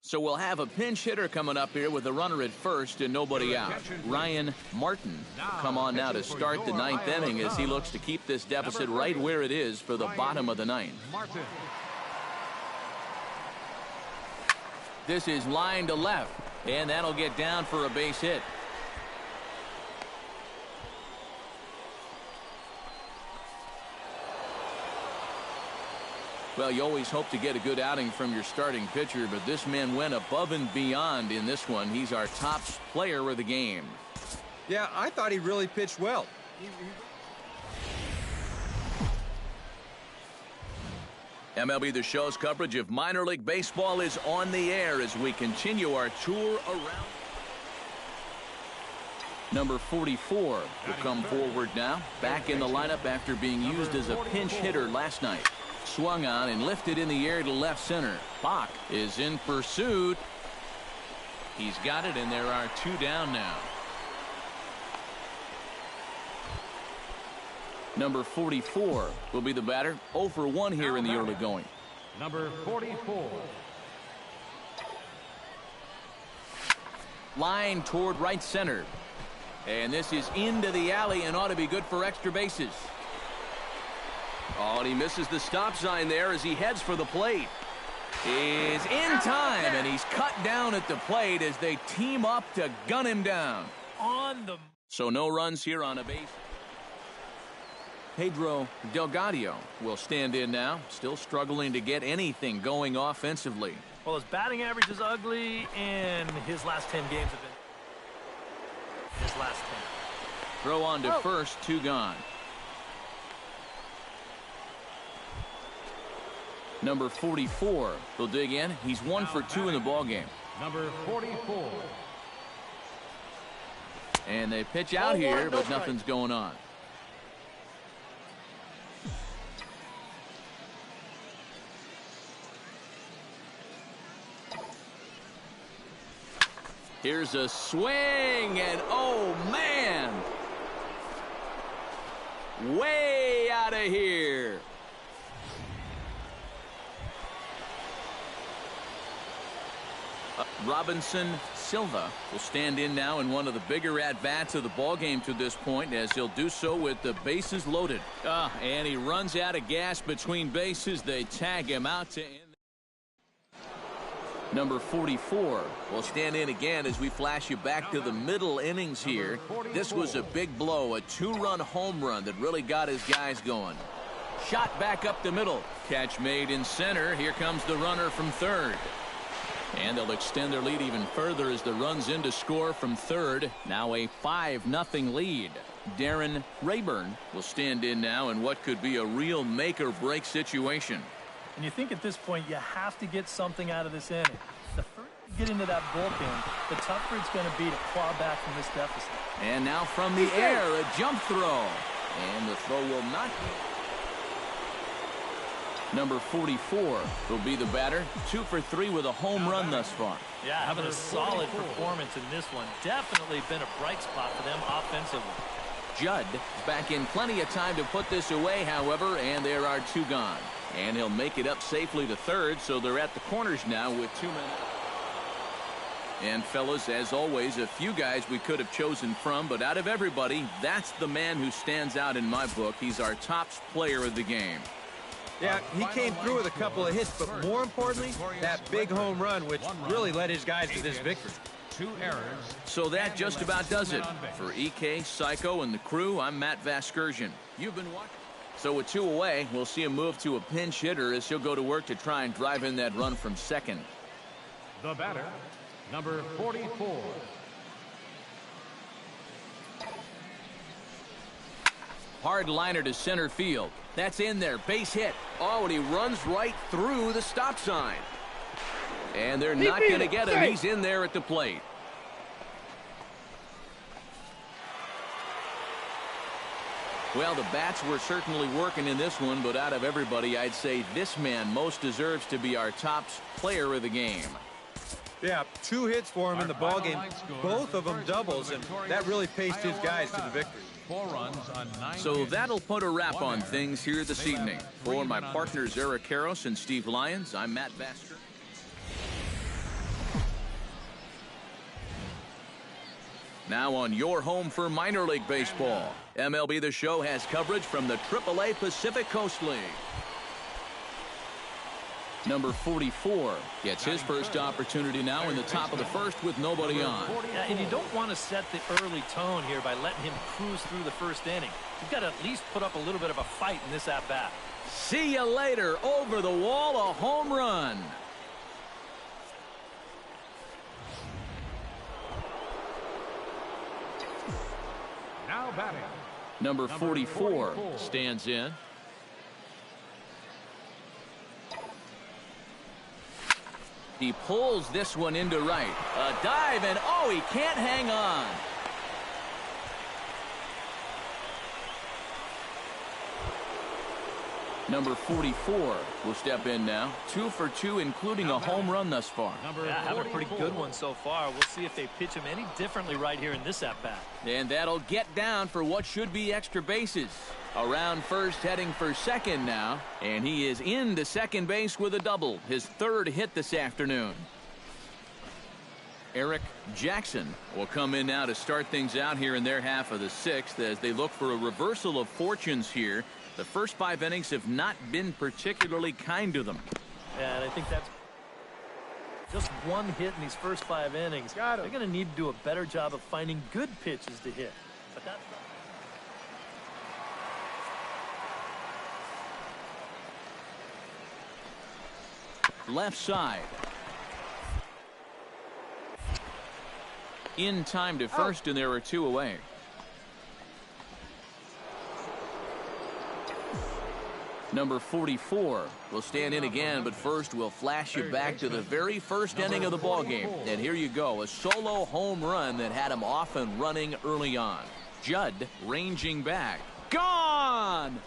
So we'll have a pinch hitter coming up here with a runner at first and nobody out. Ryan Martin will come on now to start the ninth inning as he looks to keep this deficit right where it is for the bottom of the ninth. This is line to left, and that'll get down for a base hit. Well, you always hope to get a good outing from your starting pitcher, but this man went above and beyond in this one. He's our top player of the game. Yeah, I thought he really pitched well. MLB The Show's coverage of minor league baseball is on the air as we continue our tour around. Number 44 will come forward now, back in the lineup after being used as a pinch hitter last night. Swung on and lifted in the air to left center. Bach is in pursuit. He's got it, and there are two down now. Number 44 will be the batter. 0 for 1 here in the early going. Number 44. Line toward right center. And this is into the alley and ought to be good for extra bases. Oh, and he misses the stop sign there as he heads for the plate. Is in time, and he's cut down at the plate as they team up to gun him down. So no runs here on a base. Pedro Delgado will stand in now, still struggling to get anything going offensively. Well, his batting average is ugly, and his last 10 games have been his last 10. Throw on to first, 2 gone. Number 44 will dig in. He's 1 for 2 in the ball game. Number 44. And they pitch out here, but nothing's going on. Here's a swing, and oh man, way out of here. Robinson Silva will stand in now in one of the bigger at-bats of the ballgame to this point, as he'll do so with the bases loaded. And he runs out of gas between bases. They tag him out to end. Number 44 will stand in again as we flash you back to the middle innings here. This was a big blow, a two-run home run that really got his guys going. Shot back up the middle. Catch made in center. Here comes the runner from third. And they'll extend their lead even further as the runs in to score from third. Now a 5-0 lead. Darren Rayburn will stand in now in what could be a real make-or-break situation. And you think at this point you have to get something out of this inning. The further you get into that bullpen, the tougher it's going to be to claw back from this deficit. And now from the air, a jump throw. And the throw will not be. Number 44 will be the batter. 2 for 3 with a home run thus far. Yeah, having a solid performance in this one. Definitely been a bright spot for them offensively. Judd is back in plenty of time to put this away, however, and there are 2 gone. And he'll make it up safely to third, so they're at the corners now with 2 men. And fellas, as always, a few guys we could have chosen from, but out of everybody, that's the man who stands out in my book. He's our top player of the game. Yeah, he came through with a couple of hits, but more importantly, that big home run, which really led his guys to this victory. 2 errors. So that just about does it. For EK, Psycho, and the crew, I'm Matt Vasgersian. You've been watching. So with 2 away, we'll see him move to a pinch hitter as he'll go to work to try and drive in that run from second. The batter, number 44. Hard liner to center field. That's in there. Base hit. Oh, and he runs right through the stop sign. And they're not going to get him. He's in there at the plate. Well, the bats were certainly working in this one, but out of everybody, I'd say this man most deserves to be our top player of the game. Yeah, 2 hits for him in the ballgame, both of them doubles, and that really paced his guys to the victory. 4 runs on 9. So that'll put a wrap on things here this evening. For my partners Eric Karros and Steve Lyons, I'm Matt Vasker. Now on your home for minor league baseball, MLB The Show has coverage from the AAA Pacific Coast League. Number 44 gets his first opportunity now in the top of the first with nobody on. Yeah, and you don't want to set the early tone here by letting him cruise through the first inning. You've got to at least put up a little bit of a fight in this at-bat. See you later. Over the wall, a home run. Now batting. Number 44 stands in. He pulls this one into right. A dive, and oh, he can't hang on. Number 44 will step in now. 2 for 2, including a home run thus far. Yeah, having a pretty good one so far. We'll see if they pitch him any differently right here in this at-bat. And that'll get down for what should be extra bases. Around first, heading for second now. And he is into second base with a double. His 3rd hit this afternoon. Eric Jackson will come in now to start things out here in their half of the 6th as they look for a reversal of fortunes here. The first 5 innings have not been particularly kind to them. Yeah, and I think that's just 1 hit in these first 5 innings. They're going to need to do a better job of finding good pitches to hit. But that's left side. In time to first, and there are 2 away. Number 44 will stand in again, but first we'll flash you back to the very first inning of the ballgame. And here you go, a solo home run that had him off and running early on. Judd ranging back. Gone!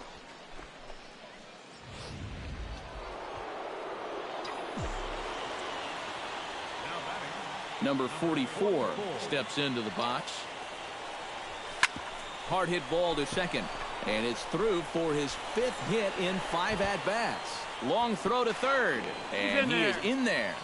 Number 44 steps into the box. Hard hit ball to second. And it's through for his 5th hit in 5 at-bats. Long throw to third. And he is in there.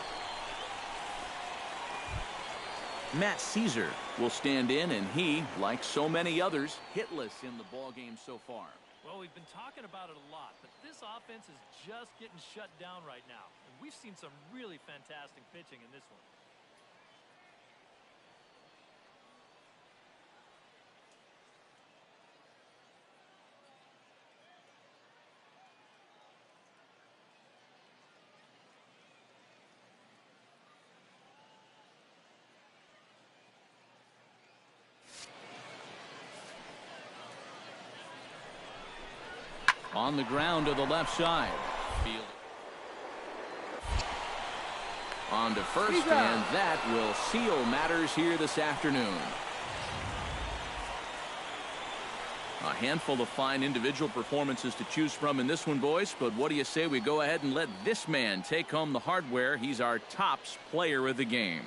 Matt Caesar will stand in, and he, like so many others, hitless in the ballgame so far. Well, we've been talking about it a lot, but this offense is just getting shut down right now. And we've seen some really fantastic pitching in this one. On the ground to the left side. Field. On to first, and that will seal matters here this afternoon. A handful of fine individual performances to choose from in this one, boys, but what do you say we go ahead and let this man take home the hardware? He's our tops player of the game.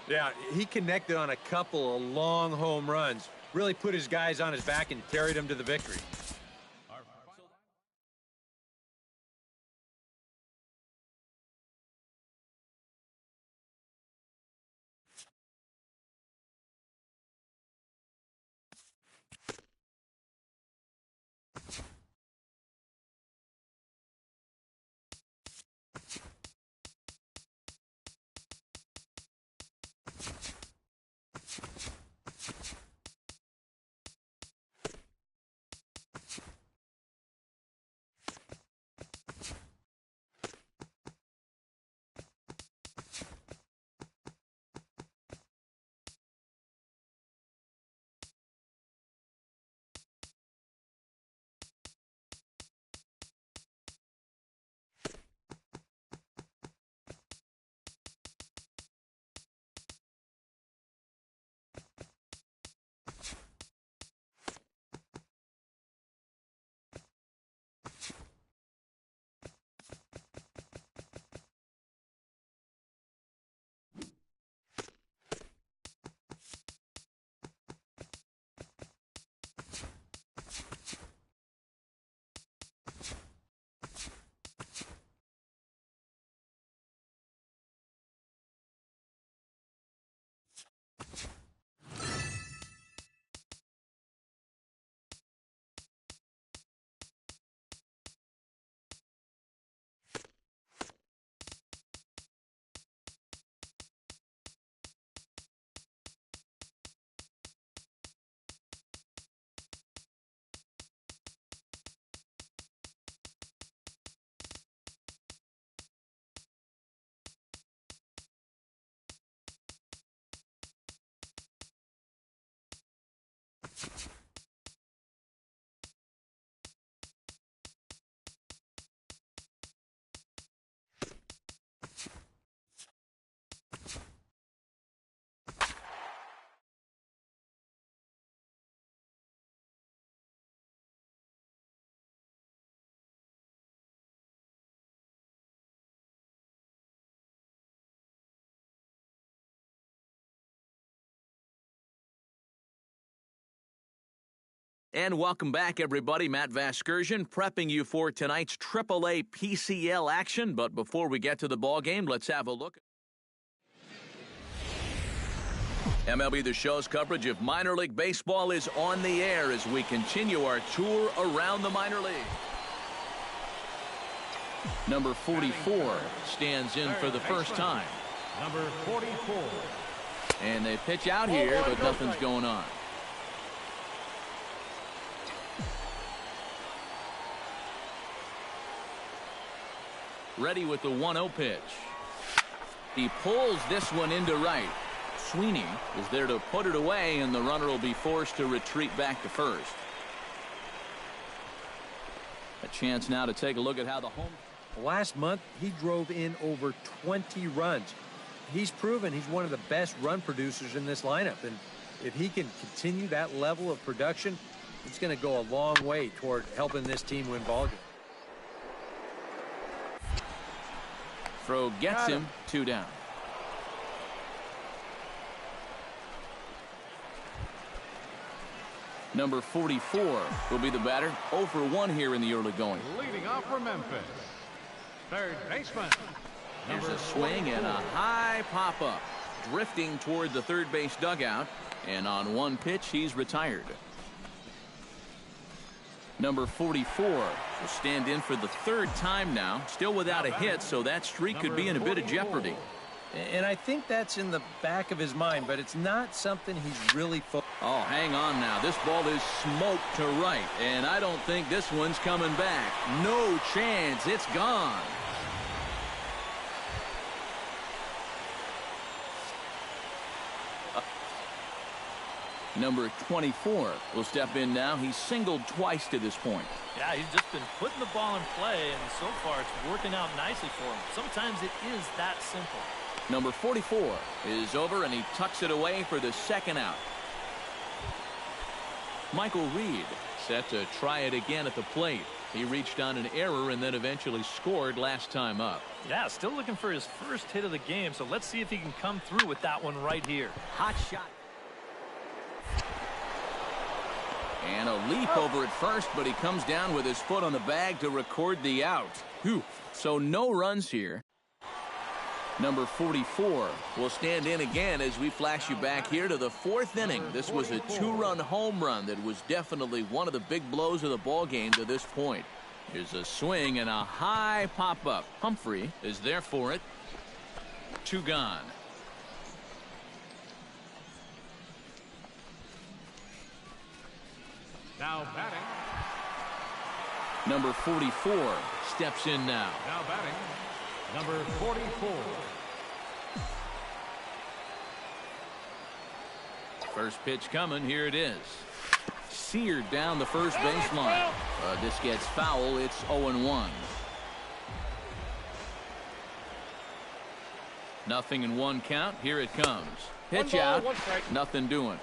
Yeah, he connected on a couple of long home runs. Really put his guys on his back and carried them to the victory. And welcome back, everybody. Matt Vasgersian prepping you for tonight's AAA PCL action. But before we get to the ball game, let's have a look. MLB The Show's coverage of minor league baseball is on the air as we continue our tour around the minor league. Number 44 stands in for the first time. Number 44. And they pitch out here, but nothing's going on. Ready with the 1-0 pitch. He pulls this one into right. Sweeney is there to put it away, and the runner will be forced to retreat back to first. A chance now to take a look at how the home... Last month, he drove in over 20 runs. He's proven he's one of the best run producers in this lineup, and if he can continue that level of production, it's going to go a long way toward helping this team win ballgames. Throw gets him, 2 down. Number 44 will be the batter. 0 for 1 here in the early going. Leading off for Memphis, third baseman. Here's a swing and a high pop-up. drifting toward the third base dugout, and on one pitch he's retired. Number 44 will stand in for the third time now, still without a hit, so that streak could be in a bit of jeopardy. And I think that's in the back of his mind, but it's not something he's really focused. Oh, hang on now. This ball is smoked to right, and I don't think this one's coming back. No chance. It's gone. Number 24 will step in now. He's singled twice to this point. Yeah, he's just been putting the ball in play, and so far it's working out nicely for him. Sometimes it is that simple. Number 44 is over, and he tucks it away for the second out. Michael Reed set to try it again at the plate. He reached on an error and then eventually scored last time up. Yeah, still looking for his first hit of the game, so let's see if he can come through with that one right here. Hot shot. And a leap over at first, but he comes down with his foot on the bag to record the out. Whew. So no runs here. Number 44 will stand in again as we flash you back here to the fourth inning. This was a two-run home run that was definitely one of the big blows of the ball game to this point. Here's a swing and a high pop-up. Humphrey is there for it. Two gone. Now batting. Number 44 steps in now. Now batting. Number 44. First pitch coming. Here it is. Seared down the first baseline. This gets foul. It's 0-1. Nothing in one count. Here it comes. Pitch out. Nothing doing.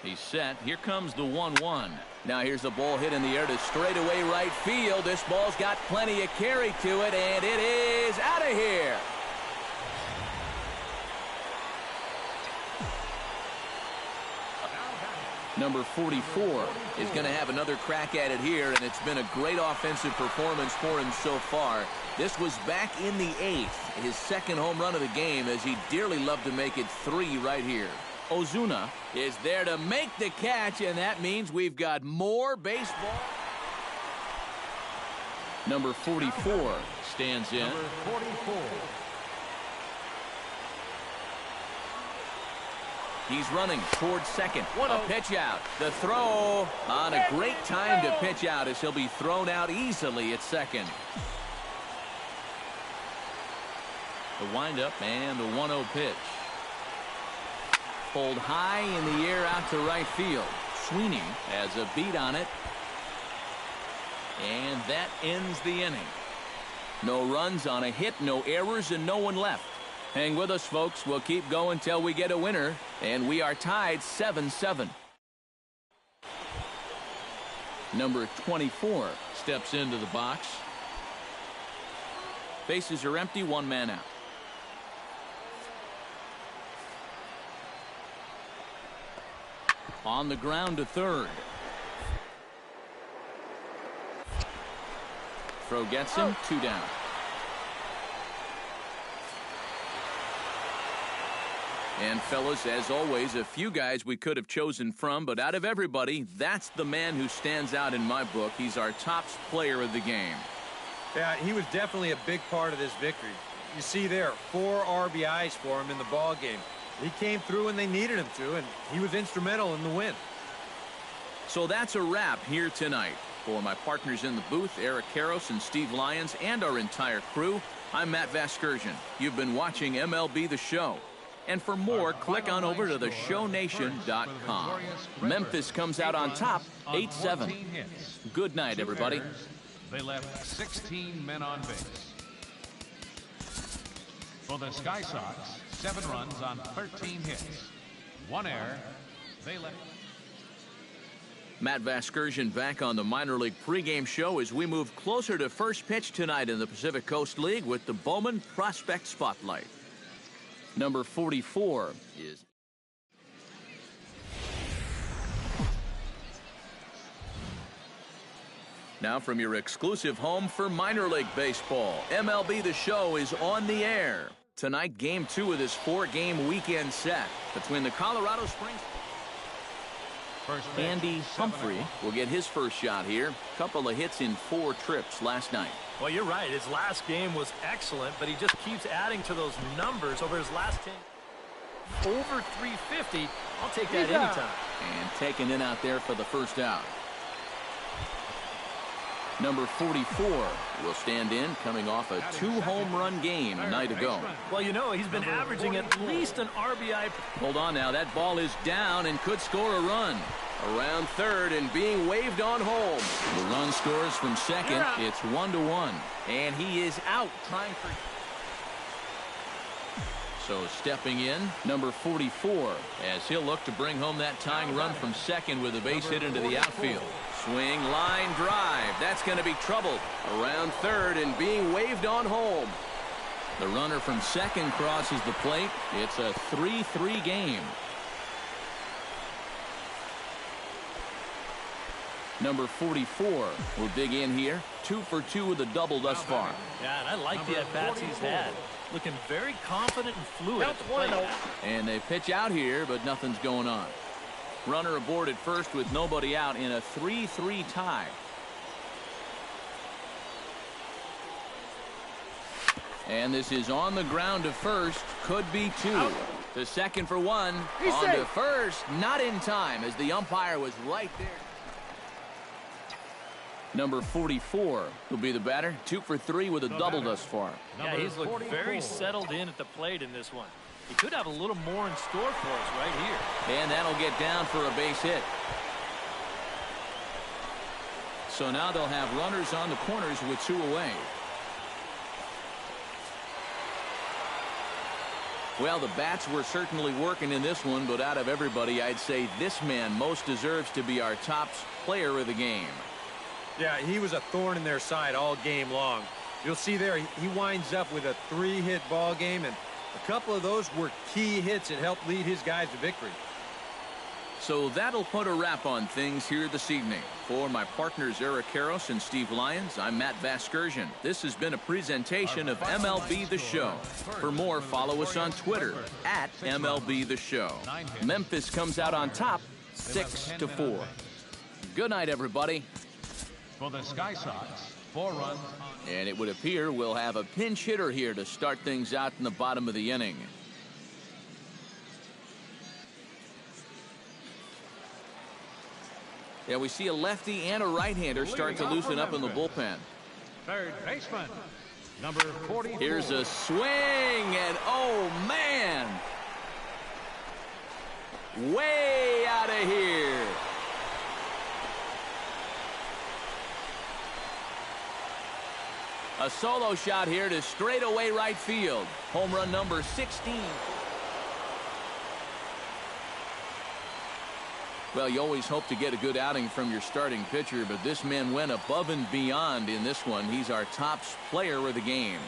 He's set. Here comes the 1-1. Now here's a ball hit in the air to straightaway right field. This ball's got plenty of carry to it, and it is out of here. Number 44 is going to have another crack at it here, and it's been a great offensive performance for him so far. This was back in the 8th, his second home run of the game, as he dearly loved to make it 3 right here. Ozuna is there to make the catch, and that means we've got more baseball. Number 44 stands in. Number 44. He's running towards second. A pitch out. The throw on a great time to pitch out as he'll be thrown out easily at second. The windup and the 1-0 pitch. Pulled high in the air out to right field. Sweeney has a beat on it. And that ends the inning. No runs on a hit, no errors, and no one left. Hang with us, folks. We'll keep going till we get a winner. And we are tied 7-7. Number 24 steps into the box. Bases are empty, one man out. On the ground to third. Throw gets him, 2 down. And fellas, as always, a few guys we could have chosen from, but out of everybody, that's the man who stands out in my book. He's our top player of the game. Yeah, he was definitely a big part of this victory. You see there, 4 RBIs for him in the ball game. He came through when they needed him to, and he was instrumental in the win. So that's a wrap here tonight. For my partners in the booth, Eric Karros and Steve Lyons, and our entire crew, I'm Matt Vasgersian. You've been watching MLB The Show. And for more, click on over to theshownation.com. Memphis comes out on top, 8-7. Good night, everybody. They left 16 men on base. For the Sky Sox, 7 runs on 13 hits. 1 error. They left. Matt Vasgersian back on the minor league pregame show as we move closer to first pitch tonight in the Pacific Coast League with the Bowman Prospect Spotlight. Number 44 is. Now from your exclusive home for minor league baseball, MLB The Show is on the air. Tonight, Game 2 of this 4-game weekend set between the Colorado Springs. Andy Humphrey will get his first shot here. Couple of hits in 4 trips last night. Well, you're right. His last game was excellent, but he just keeps adding to those numbers over his last 10. Over 350. I'll take that anytime. And taken in out there for the first out. Number 44 will stand in, coming off a 2-home run game a night ago. Well, you know, he's been averaging at least an RBI. Hold on now. That ball is down and could score a run. Around third and being waved on home. The run scores from second. It's 1-1. And he is out trying for... So stepping in, number 44, as he'll look to bring home that tying run from second with a base hit into the outfield. Swing, line, drive. That's going to be troubled. Around third and being waved on home. The runner from second crosses the plate. It's a 3-3 game. Number 44 will dig in here. 2 for 2 with a double thus far. Yeah, and I like the at-bats he's had. Looking very confident and fluid at the plate. And they pitch out here, but nothing's going on. Runner aboard at first with nobody out in a 3-3 tie. And this is on the ground to first. Could be 2. Out. To second for 1. He's on safe. to first. Not in time as the umpire was right there. Number 44 will be the batter. 2 for 3 with a double thus far. Yeah, he's looked very settled in at the plate in this one. He could have a little more in store for us right here. And that'll get down for a base hit. So now they'll have runners on the corners with 2 away. Well, the bats were certainly working in this one, but out of everybody, I'd say this man most deserves to be our top player of the game. Yeah, he was a thorn in their side all game long. You'll see there, he winds up with a 3-hit ball game, and a couple of those were key hits that helped lead his guys to victory. So that'll put a wrap on things here this evening. For my partners Eric Karros and Steve Lyons, I'm Matt Vasgersian. This has been a presentation of MLB The Show. For more, follow us on Twitter at MLB The Show. Memphis comes out on top 6-4. Good night, everybody. For the Sky Sox, 4 runs. And it would appear we'll have a pinch hitter here to start things out in the bottom of the inning. Yeah, we see a lefty and a right-hander start to loosen up in the bullpen. Third baseman, number 44. Here's a swing, and oh, man! Way out of here. A solo shot here to straightaway right field. Home run number 16. Well, you always hope to get a good outing from your starting pitcher, but this man went above and beyond in this one. He's our top player of the game.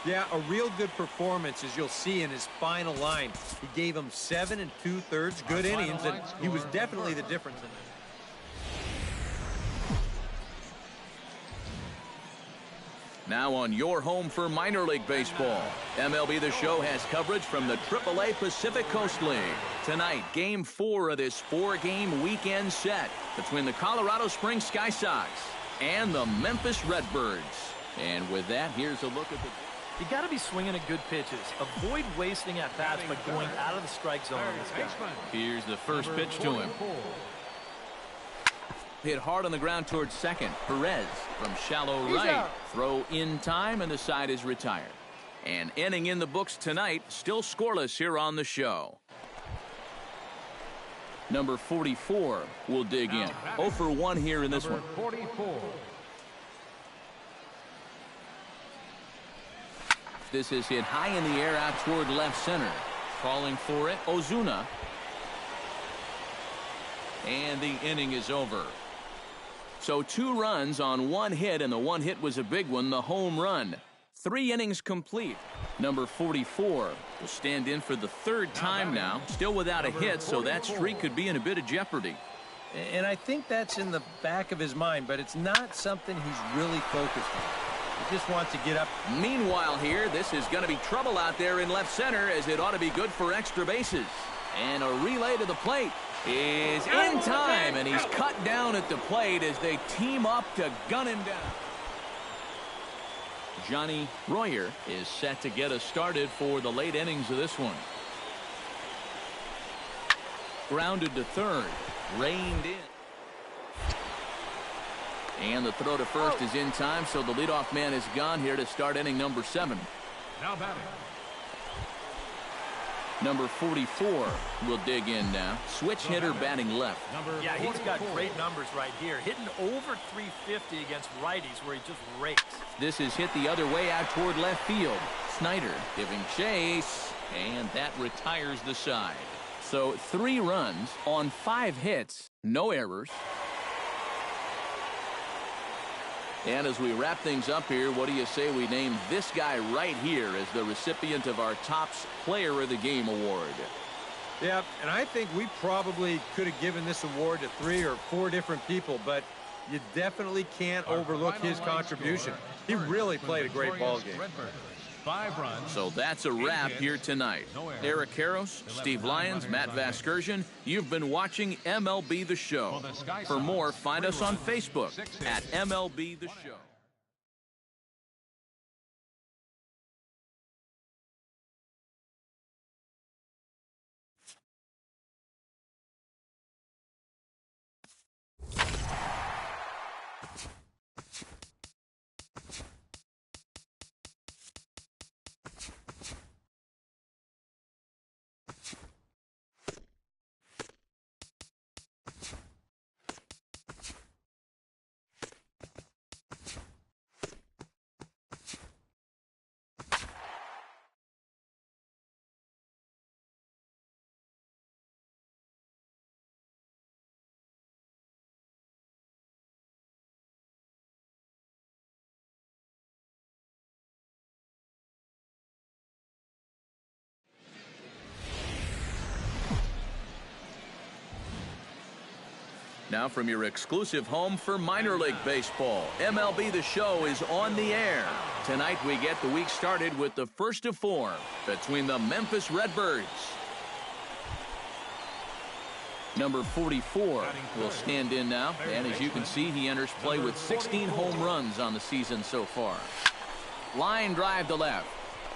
Yeah, a real good performance, as you'll see in his final line. He gave him 7 2/3 good innings, and he was definitely the difference in it. Now on your home for minor league baseball, MLB The Show has coverage from the AAA Pacific Coast League. Tonight, Game 4 of this 4-game weekend set between the Colorado Springs Sky Sox and the Memphis Redbirds. And with that, here's a look at the... You got to be swinging at good pitches. Avoid wasting at bats by going out of the strike zone on this guy. Here's the first pitch to him. Hit hard on the ground towards second. Perez from shallow right. Throw in time, and the side is retired. An inning in the books tonight, still scoreless here on the show. Number 44 will dig in. 0 for 1 here in this one. 44. This is hit high in the air out toward left center. Calling for it, Ozuna. And the inning is over. So 2 runs on 1 hit, and the 1 hit was a big one, the home run. 3 innings complete. Number 44 will stand in for the 3rd time now, still without a hit, so that streak could be in a bit of jeopardy. And I think that's in the back of his mind, but it's not something he's really focused on. He just wants to get up. Meanwhile here, this is going to be trouble out there in left center, as it ought to be good for extra bases. And a relay to the plate is in time, and he's cut down at the plate as they team up to gun him down. Johnny Royer is set to get us started for the late innings of this one. Grounded to third, reined in. And the throw to first is in time, so the leadoff man is gone here to start inning number 7. Now batting. Number 44 will dig in now. Switch hitter batting left. Yeah, he's got great numbers right here. Hitting over 350 against righties where he just rakes. This is hit the other way out toward left field. Snyder giving chase, and that retires the side. So 3 runs on 5 hits, no errors. And as we wrap things up here, what do you say we name this guy right here as the recipient of our Topps Player of the Game award? Yeah, and I think we probably could have given this award to 3 or 4 different people, but you definitely can't overlook his contribution. He really played a great ball game. 5 runs. So that's a wrap here tonight. Eric Karros, Steve Lyons, Matt Vasgersian, you've been watching MLB The Show. For more, find us on Facebook at MLB The Show. Now from your exclusive home for minor league baseball, MLB The Show is on the air. Tonight we get the week started with the first of 4 between the Memphis Redbirds. Number 44 will stand in now, and as you can see, he enters play with 16 home runs on the season so far. Line drive to left,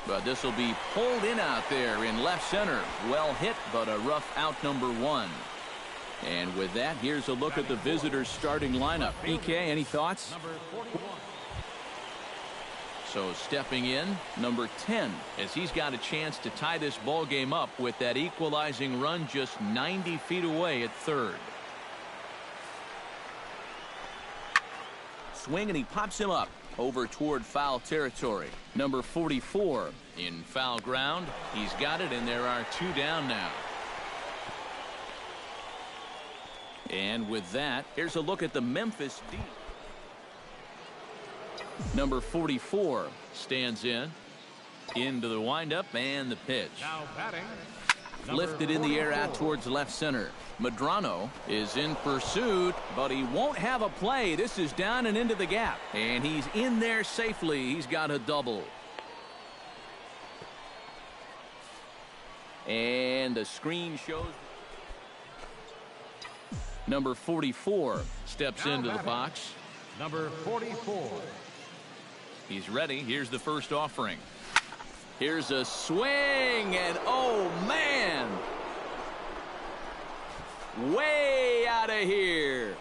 but this will be pulled in out there in left center. Well hit, but a rough out number 1. And with that, here's a look at the visitors' starting lineup. EK, any thoughts? So stepping in, number 10, as he's got a chance to tie this ball game up with that equalizing run just 90 feet away at third. Swing, and he pops him up over toward foul territory. Number 44 in foul ground. He's got it, and there are 2 down now. And with that, here's a look at the Memphis D. Number 44 stands in. Into the windup and the pitch. Now batting. Lifted in the air out towards left center. Medrano is in pursuit, but he won't have a play. This is down and into the gap. And he's in there safely. He's got a double. And the screen shows. Number 44 steps into the box. Number 44. He's ready. Here's the first offering. Here's a swing, and oh man, way out of here.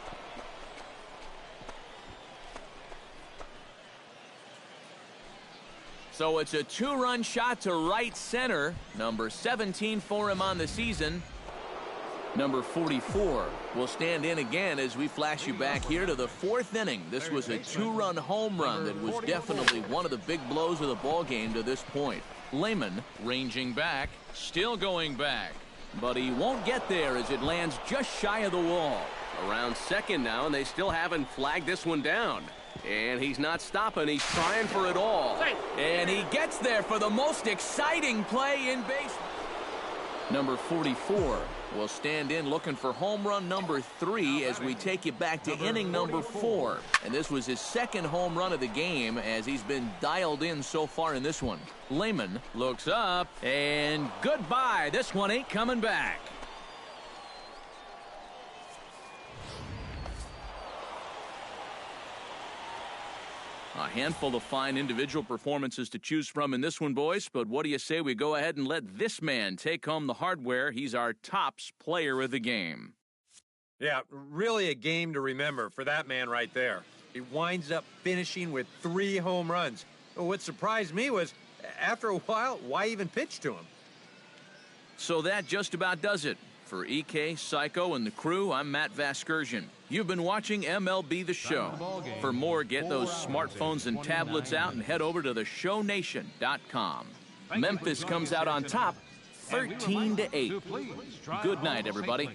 So it's a 2-run shot to right center. Number 17 for him on the season. Number 44 will stand in again as we flash you back here to the 4th inning. This was a 2-run home run that was definitely one of the big blows of the ball game to this point. Lehman ranging back, still going back, but he won't get there as it lands just shy of the wall. Around second now, and they still haven't flagged this one down. And he's not stopping. He's trying for it all. And he gets there for the most exciting play in baseball. Number 44 will stand in looking for home run number 3 as we take you back to inning number 4. And this was his second home run of the game as he's been dialed in so far in this one. Lehman looks up, and goodbye. This one ain't coming back. A handful of fine individual performances to choose from in this one, boys. But what do you say we go ahead and let this man take home the hardware? He's our tops player of the game. Yeah, really a game to remember for that man right there. He winds up finishing with 3 home runs. What surprised me was, after a while, why even pitch to him? So that just about does it. For EK, Psycho, and the crew, I'm Matt Vasgersian. You've been watching MLB The Show. For more, get those smartphones and tablets out and head over to theshownation.com. Memphis comes out on top, 13-8. Good night, everybody.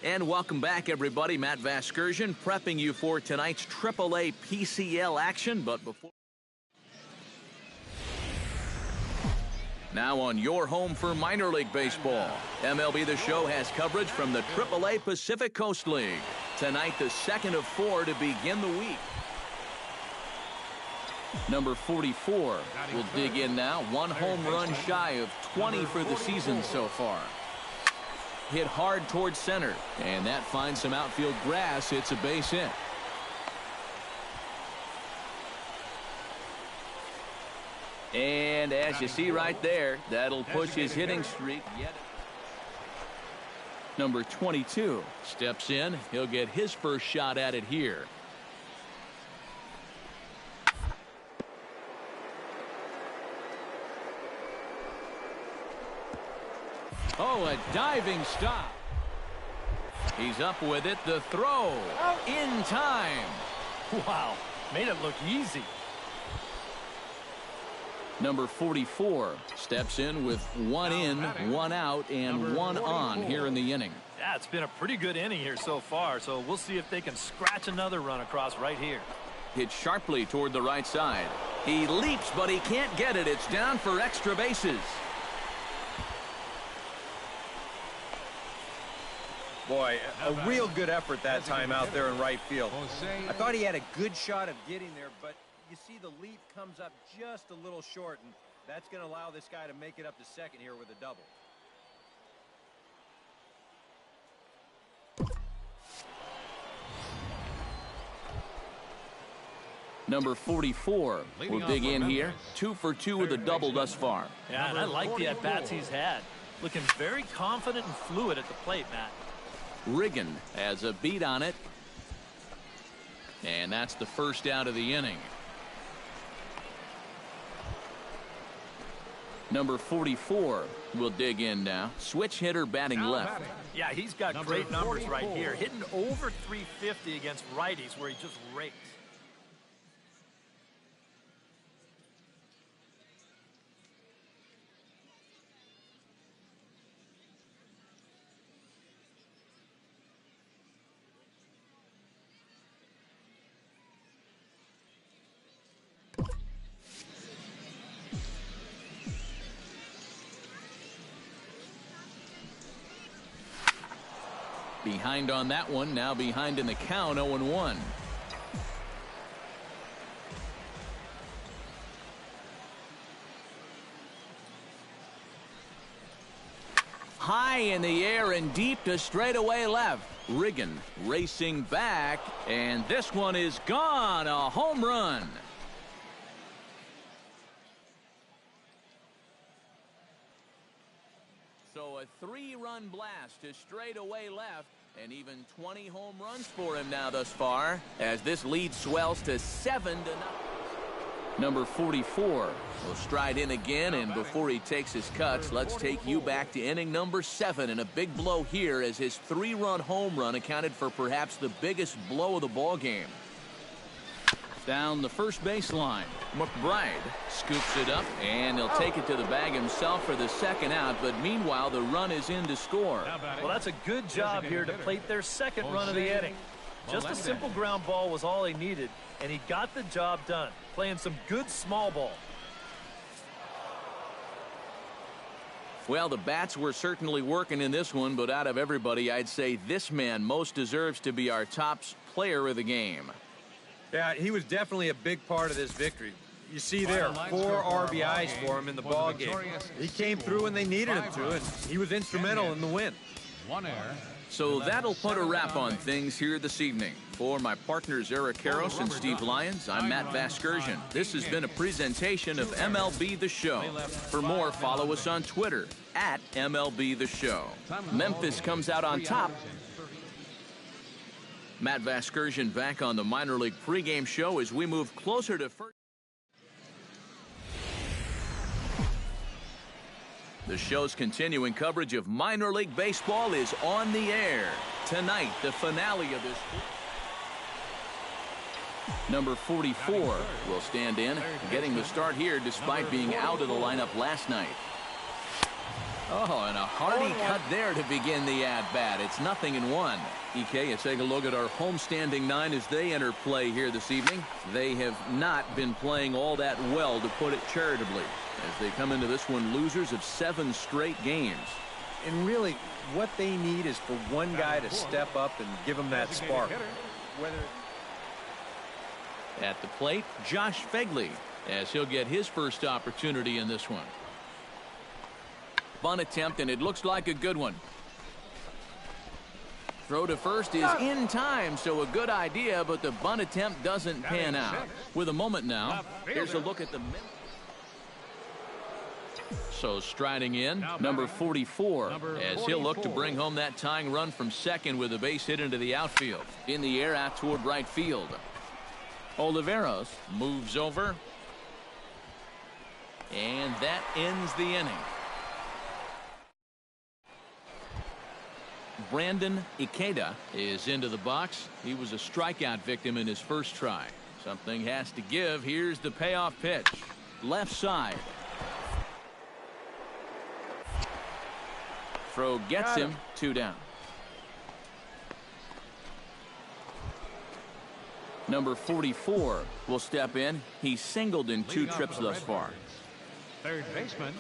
And welcome back, everybody. Matt Vasgersian prepping you for tonight's AAA PCL action. But before... Now on your home for minor league baseball, MLB The Show has coverage from the AAA Pacific Coast League. Tonight, the second of 4 to begin the week. Number 44 will dig in now. 1 home run shy of 20 for the season so far. Hit hard towards center, and that finds some outfield grass. It's a base hit. And as you see right there, that'll push his hitting streak yet. Number 22 steps in. He'll get his first shot at it here. Oh, a diving stop. He's up with it. The throw in time. Wow, made it look easy. Number 44 steps in with 1 in, 1 out, and 1 on here in the inning. Yeah, it's been a pretty good inning here so far, so we'll see if they can scratch another run across right here. Hit sharply toward the right side. He leaps, but he can't get it. It's down for extra bases. Boy, a real good effort that time out there in right field. I thought he had a good shot of getting there, but you see the leap comes up just a little short, and that's going to allow this guy to make it up to second here with a double. Number 44 will dig in here. 2 for 2 with a double thus far. Yeah, and I like the at-bats he's had. Looking very confident and fluid at the plate, Matt. Riggin has a beat on it. And that's the first out of the inning. Number 44 will dig in now. Switch hitter batting left. Yeah, he's got great numbers right here. Hitting over 350 against righties where he just rakes. Behind on that one, now behind in the count, 0-1. High in the air and deep to straightaway left. Riggin racing back, and this one is gone. A home run. So a 3-run blast to straightaway left, and even 20 home runs for him now thus far, as this lead swells to 7-0. Number 44 will stride in again, and before he takes his cuts, let's take you back to inning number 7, and a big blow here as his 3-run home run accounted for perhaps the biggest blow of the ball game. Down the first baseline, McBride scoops it up, and he'll take it to the bag himself for the second out, but meanwhile the run is in to score. Well, that's a good job here to plate their second run of the inning. Just a simple ground ball was all he needed, and he got the job done, playing some good small ball. Well, the bats were certainly working in this one, but out of everybody, I'd say this man most deserves to be our top player of the game. Yeah, he was definitely a big part of this victory. You see there, 4 RBIs for him in the ball game. He came through when they needed him to, and he was instrumental in the win. 1 error. So that'll put a wrap on things here this evening. For my partners Eric Karros and Steve Lyons, I'm Matt Vasgersian. This has been a presentation of MLB The Show. For more, follow us on Twitter at MLB The Show. Memphis comes out on top. Matt Vasgersian back on the minor league pregame show as we move closer to first. The show's continuing coverage of minor league baseball is on the air. Tonight, the finale of this. Number 44 will stand in, getting the start here despite being out of the lineup last night. Oh, and a hearty cut there to begin the at-bat. It's 0-1. EK, let's take a look at our homestanding 9 as they enter play here this evening. They have not been playing all that well, to put it charitably, as they come into this one losers of 7 straight games. And really, what they need is for one guy to step up and give them that spark. At the plate, Josh Fegley, as he'll get his first opportunity in this one. Bunt attempt, and it looks like a good one. Throw to first is in time, so a good idea, but the bunt attempt doesn't pan out. With a moment now, here's a look at the... So striding in, number 44, as he'll look to bring home that tying run from second with a base hit into the outfield. In the air out toward right field. Oliveros moves over, and that ends the inning. Brandon Ikeda is into the box. He was a strikeout victim in his first try. Something has to give. Here's the payoff pitch. Left side. Throw gets him. 2 down. Number 44 will step in. He's singled in 2 trips thus far. Third baseman,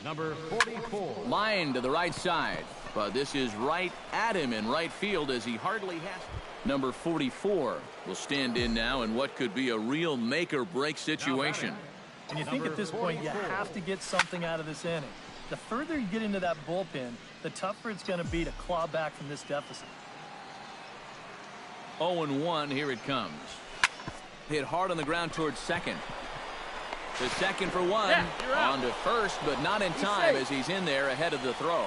number 44. Line to the right side. But this is right at him in right field as he hardly has. Number 44 will stand in now in what could be a real make-or-break situation. And you think at this point you have to get something out of this inning. The further you get into that bullpen, the tougher it's going to be to claw back from this deficit. 0-1, here it comes. Hit hard on the ground towards second. To second for 1. On to first, but not in time as he's in there ahead of the throw.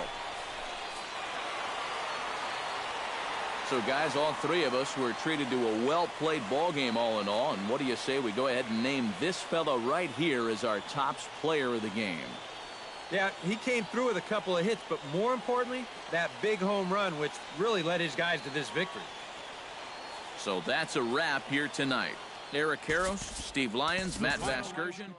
So, guys, all 3 of us were treated to a well-played ball game all in all. And what do you say we go ahead and name this fella right here as our tops player of the game? Yeah, he came through with a couple of hits, but more importantly, that big home run, which really led his guys to this victory. So that's a wrap here tonight. Eric Karros, Steve Lyons, Matt Vasgersian.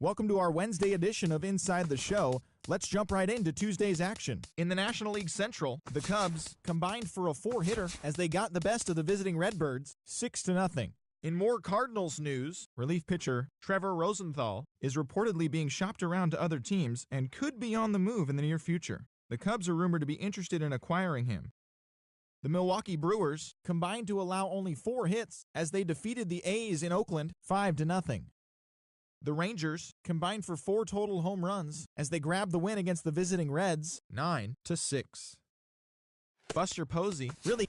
Welcome to our Wednesday edition of Inside the Show. Let's jump right into Tuesday's action. In the National League Central, the Cubs combined for a 4-hitter as they got the best of the visiting Redbirds, 6-0. In more Cardinals news, relief pitcher Trevor Rosenthal is reportedly being shopped around to other teams and could be on the move in the near future. The Cubs are rumored to be interested in acquiring him. The Milwaukee Brewers combined to allow only 4 hits as they defeated the A's in Oakland 5-0. The Rangers combined for 4 total home runs as they grabbed the win against the visiting Reds 9-6. Buster Posey really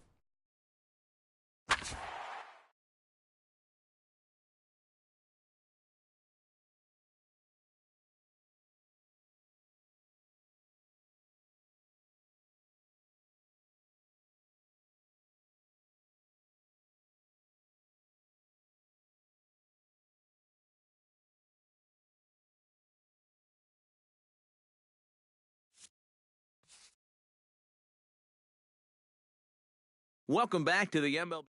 Welcome back to the MLB.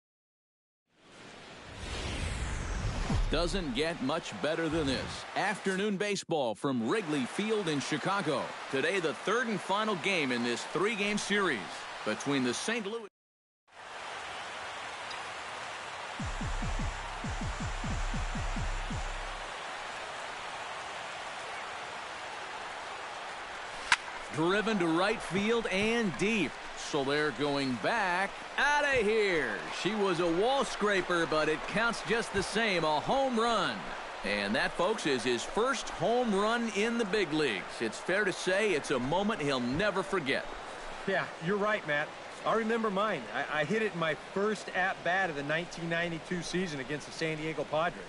Doesn't get much better than this. Afternoon baseball from Wrigley Field in Chicago. Today, the third and final game in this three-game series between the St. Louis. Driven to right field and deep. Sommerer going back. Out of here. She was a wall scraper, but it counts just the same. A home run. And that, folks, is his first home run in the big leagues. It's fair to say it's a moment he'll never forget. Yeah, you're right, Matt. I remember mine. I hit it in my first at-bat of the 1992 season against the San Diego Padres.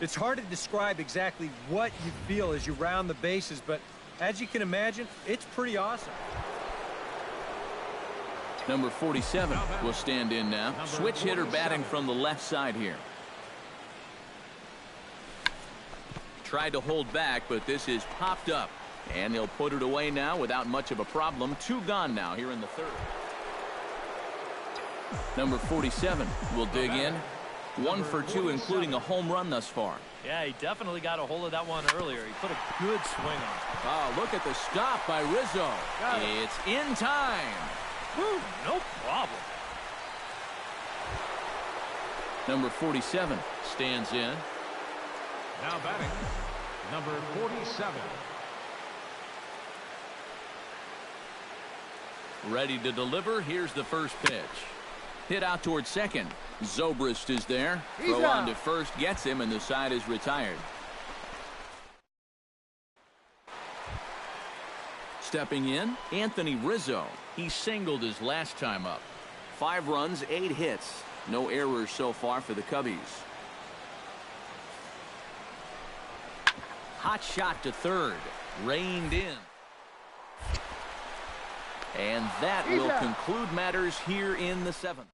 It's hard to describe exactly what you feel as you round the bases, but as you can imagine, it's pretty awesome. Number 47 will stand in now. Switch hitter batting from the left side here. Tried to hold back, but this is popped up. And he'll put it away now without much of a problem. 2 gone now here in the third. Number 47 will dig in. 1 for 2, including a home run thus far. Yeah, he definitely got a hold of that one earlier. He put a good swing on it. Oh, look at the stop by Rizzo. It's in time. Woo, no problem. Number 47 stands in. Now batting, number 47. Ready to deliver. Here's the first pitch. Hit out towards second. Zobrist is there. Throw on to first gets him, and the side is retired. Stepping in, Anthony Rizzo. He singled his last time up. 5 runs, 8 hits. No errors so far for the Cubbies. Hot shot to third. Reined in. And that will conclude matters here in the 7th.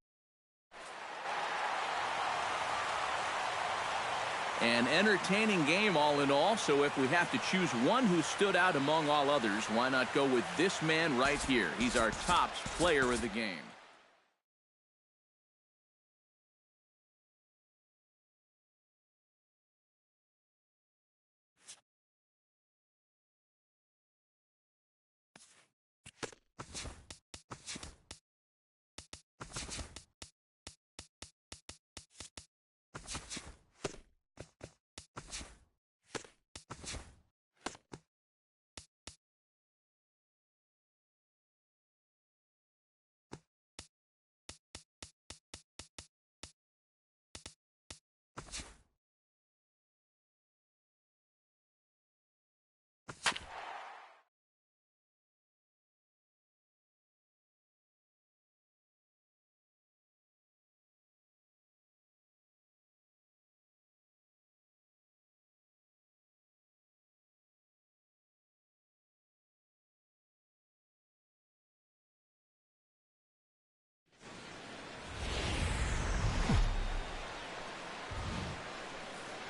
An entertaining game all in all, so if we have to choose one who stood out among all others, why not go with this man right here? He's our top player of the game.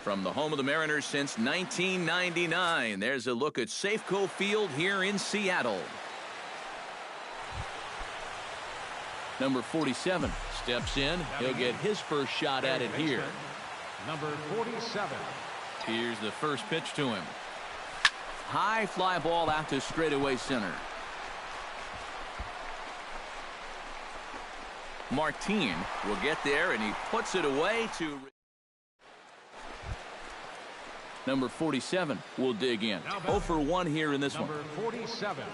From the home of the Mariners since 1999, there's a look at Safeco Field here in Seattle. Number 47 steps in. He'll get his first shot at it here. Number 47. Here's the first pitch to him. High fly ball out to straightaway center. Martin will get there, and he puts it away to... Number 47 will dig in. 0 for 1 here in this one. Number 47.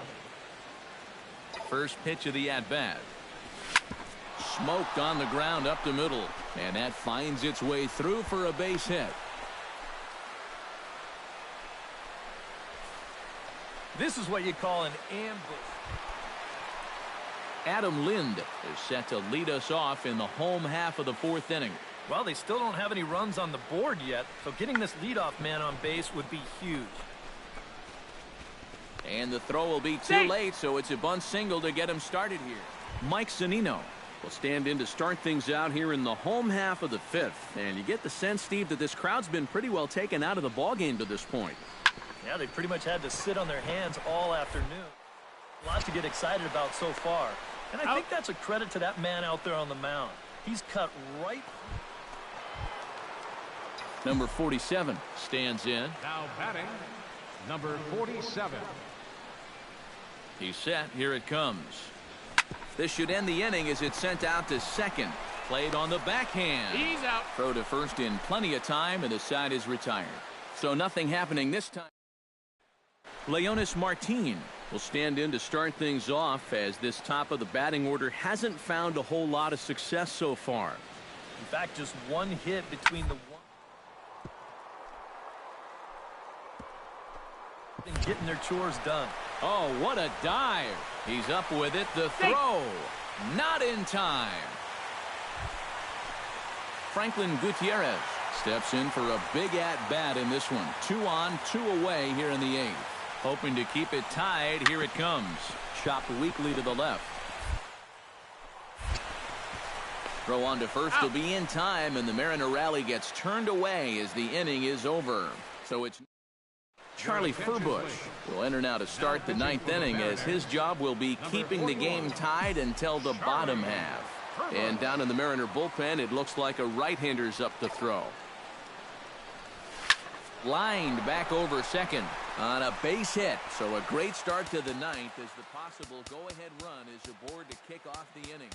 First pitch of the at-bat. Smoked on the ground up the middle. And that finds its way through for a base hit. This is what you call an ambush. Adam Lind is set to lead us off in the home half of the 4th inning. Well, they still don't have any runs on the board yet, so getting this leadoff man on base would be huge. And the throw will be too late, so it's a bunt single to get him started here. Mike Zunino will stand in to start things out here in the home half of the 5th. And you get the sense, Steve, that this crowd's been pretty well taken out of the ballgame to this point. Yeah, they pretty much had to sit on their hands all afternoon. A lot to get excited about so far. And I think that's a credit to that man out there on the mound. He's cut right. Number 47 stands in. Now batting, number 47. He's set. Here it comes. This should end the inning as it's sent out to second. Played on the backhand. He's out. Throw to first in plenty of time, and the side is retired. So nothing happening this time. Leonis Martin will stand in to start things off, as this top of the batting order hasn't found a whole lot of success so far. In fact, just one hit between the and getting their chores done. Oh, what a dive. He's up with it. The throw. Not in time. Franklin Gutierrez steps in for a big at-bat in this one. 2 on, 2 away here in the 8th. Hoping to keep it tied. Here it comes. Chopped weakly to the left. Throw on to first will be in time, and the Mariner rally gets turned away as the inning is over. So it's Charlie Furbush will enter now to start the 9th inning, as his job will be keeping the game tied until the bottom half. And down in the Mariner bullpen, it looks like a right-hander's up to throw. Lined back over second on a base hit. So a great start to the 9th, as the possible go-ahead run is aboard to kick off the inning.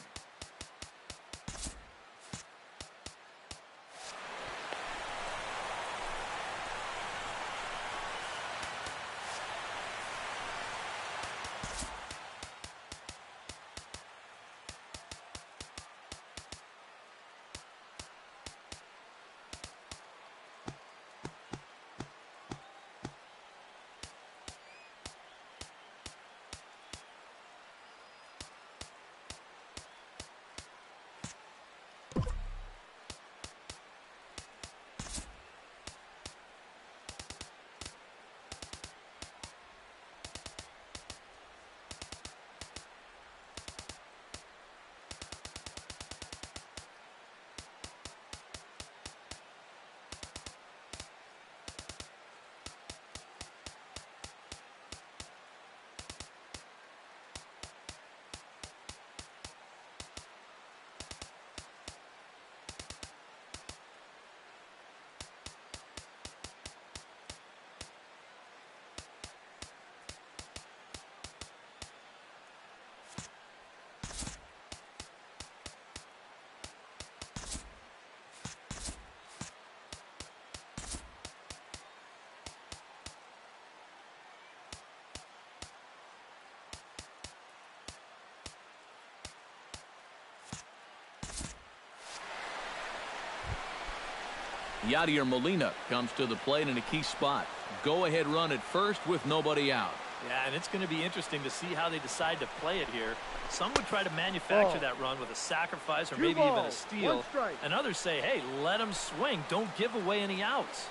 Yadier Molina comes to the plate in a key spot. Go-ahead run at first with nobody out. Yeah, and it's going to be interesting to see how they decide to play it here. Some would try to manufacture that run with a sacrifice or maybe even a steal. And others say, hey, let them swing. Don't give away any outs.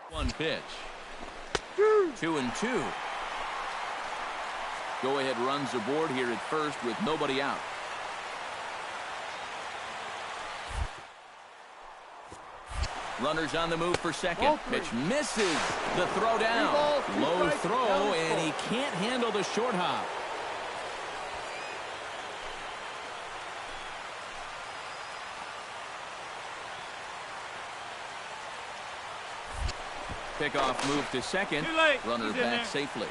1 pitch. 2-2. Go-ahead runs aboard here at first with nobody out. Runners on the move for second. Pitch misses. The throw down. Low throw, and he can't handle the short hop. Pickoff move to second. Runner back safely.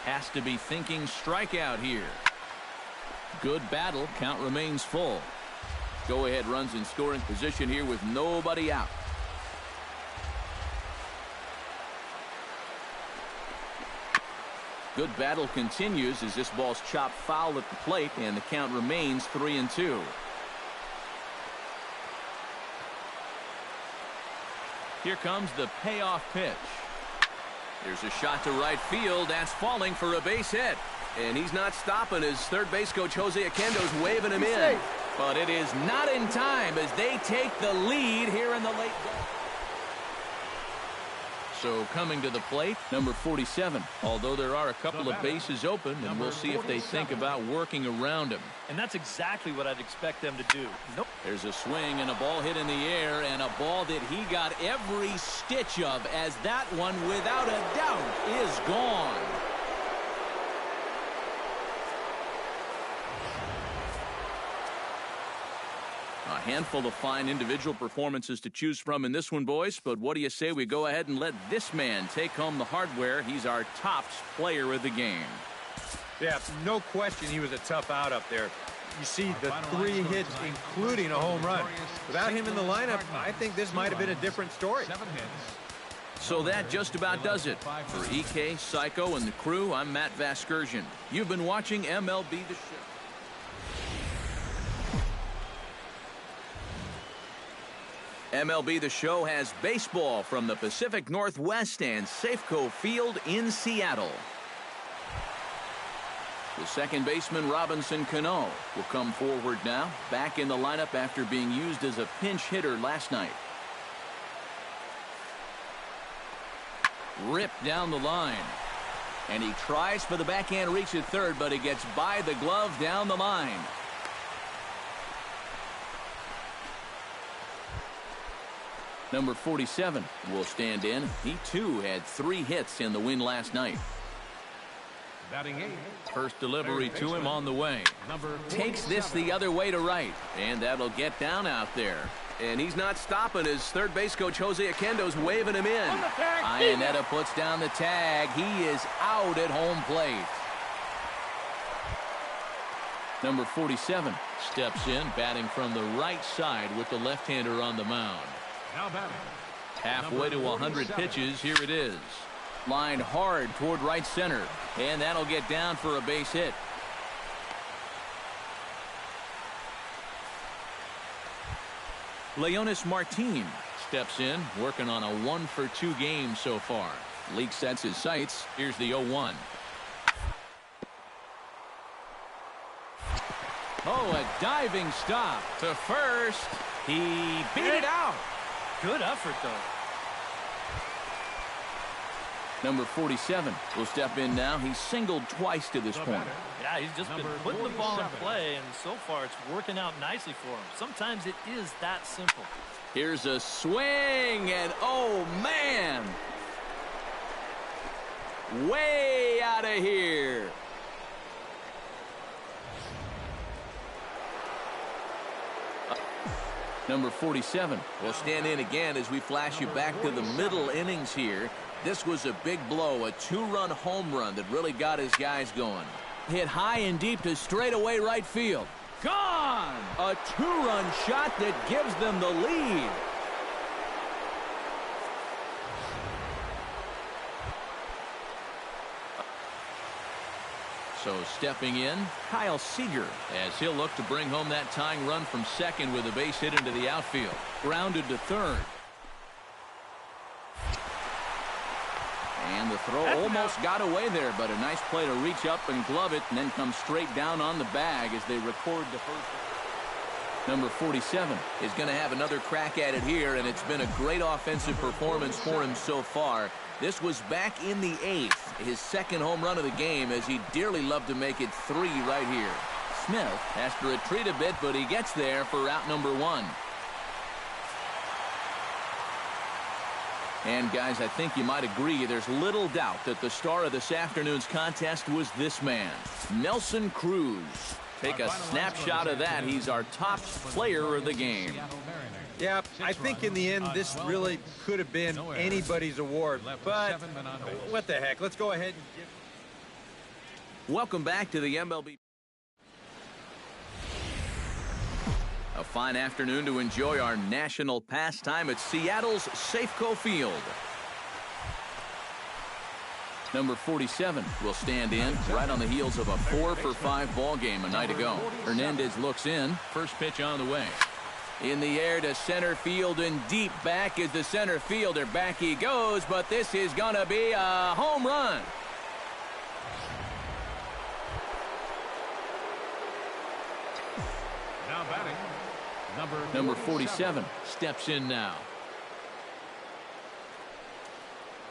Has to be thinking strikeout here. Good battle. Count remains full. Go-ahead runs in scoring position here with nobody out. Good battle continues as this ball's chopped foul at the plate, and the count remains 3-2. Here comes the payoff pitch. There's a shot to right field. That's falling for a base hit. And he's not stopping as third base coach Jose Oquendo's waving him in. But it is not in time as they take the lead here in the late game. So coming to the plate, number 47. Although there are a couple of bases open, and we'll see if they think about working around him. And that's exactly what I'd expect them to do. Nope. There's a swing and a ball hit in the air, and a ball that he got every stitch of, as that one, without a doubt, is gone. A handful of fine individual performances to choose from in this one, boys. But what do you say we go ahead and let this man take home the hardware? He's our top player of the game. Yeah, no question he was a tough out up there. You see the 3 hits, including a home run. Without him in the lineup, I think this might have been a different story. So that just about does it. For EK, Psycho, and the crew, I'm Matt Vasgersian. You've been watching MLB The Show. MLB The Show has baseball from the Pacific Northwest and Safeco Field in Seattle. The second baseman, Robinson Cano, will come forward now, back in the lineup after being used as a pinch hitter last night. Ripped down the line. And he tries for the backhand reach at third, but he gets by the glove down the line. Number 47 will stand in. He, too, had 3 hits in the win last night. Batting 8. First delivery to him on the way. Takes this the other way to right. And that'll get down out there. And he's not stopping as third base coach Jose Akendo's waving him in. Iannetta puts down the tag. He is out at home plate. Number 47 steps in, batting from the right side with the left-hander on the mound. Now batting. Halfway to 100 pitches, here it is. Lined hard toward right center, and that'll get down for a base hit. Leonis Martin steps in, working on a 1-for-2 game so far. Leake sets his sights. Here's the 0-1. Oh, a diving stop to first. He beat it out. Good effort, though. Number 47 will step in now. He's singled twice to this point. Yeah, he's just been putting the ball in play, and so far it's working out nicely for him. Sometimes it is that simple. Here's a swing, and oh, man. Way out of here. Number 47 will stand in again as we flash you back to the middle innings here. This was a big blow, a 2-run home run that really got his guys going. Hit high and deep to straightaway right field. Gone! A 2-run shot that gives them the lead. So stepping in, Kyle Seager, as he'll look to bring home that tying run from second with a base hit into the outfield. Grounded to third. And the throw almost got away there, but a nice play to reach up and glove it and then come straight down on the bag as they record the first. Number 47 is going to have another crack at it here, and it's been a great offensive performance for him so far. This was back in the 8th, his second home run of the game, as he'd dearly love to make it 3 right here. Smith has to retreat a bit, but he gets there for out number 1. And, guys, I think you might agree there's little doubt that the star of this afternoon's contest was this man, Nelson Cruz. Take a snapshot of that. He's our top player of the game. Yeah, I think in the end this really could have been anybody's award, but what the heck, let's go ahead and give. Welcome back to the MLB. A fine afternoon to enjoy our national pastime at Seattle's Safeco Field. Number 47 will stand in right on the heels of a 4-for-5 ball game a night ago. Hernandez looks in. First pitch on the way. In the air to center field, and deep back is the center fielder. Back he goes, but this is going to be a home run. Now batting, number 47 steps in now.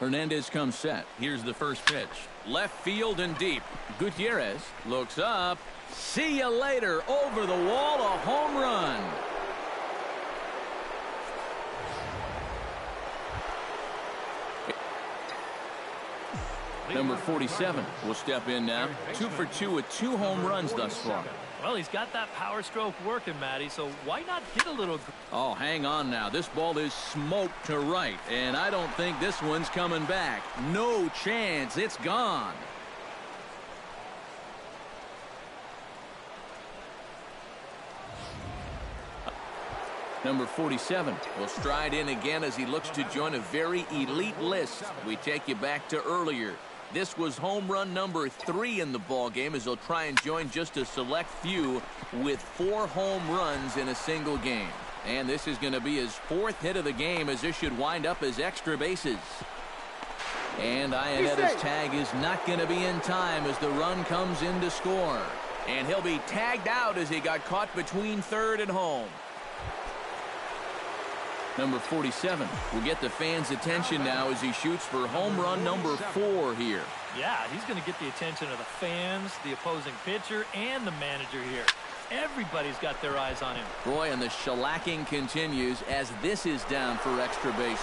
Hernandez comes set. Here's the first pitch. Left field and deep. Gutierrez looks up. See you later. Over the wall, a home run. Number 47 will step in now. 2 for 2 with 2 home runs thus far. Well, he's got that power stroke working, Matty, so why not get a little... Oh, hang on now. This ball is smoked to right, and I don't think this one's coming back. No chance. It's gone. Number 47 will stride in again as he looks to join a very elite list. We take you back to earlier. This was home run number 3 in the ball game as he'll try and join just a select few with 4 home runs in a single game. And this is going to be his 4th hit of the game as this should wind up as extra bases. And Ionetta's tag is not going to be in time as the run comes in to score. And he'll be tagged out as he got caught between third and home. Number 47 will get the fans' attention now as he shoots for home run number 4 here. Yeah, he's going to get the attention of the fans, the opposing pitcher, and the manager here. Everybody's got their eyes on him. Boy, and the shellacking continues as this is down for extra bases.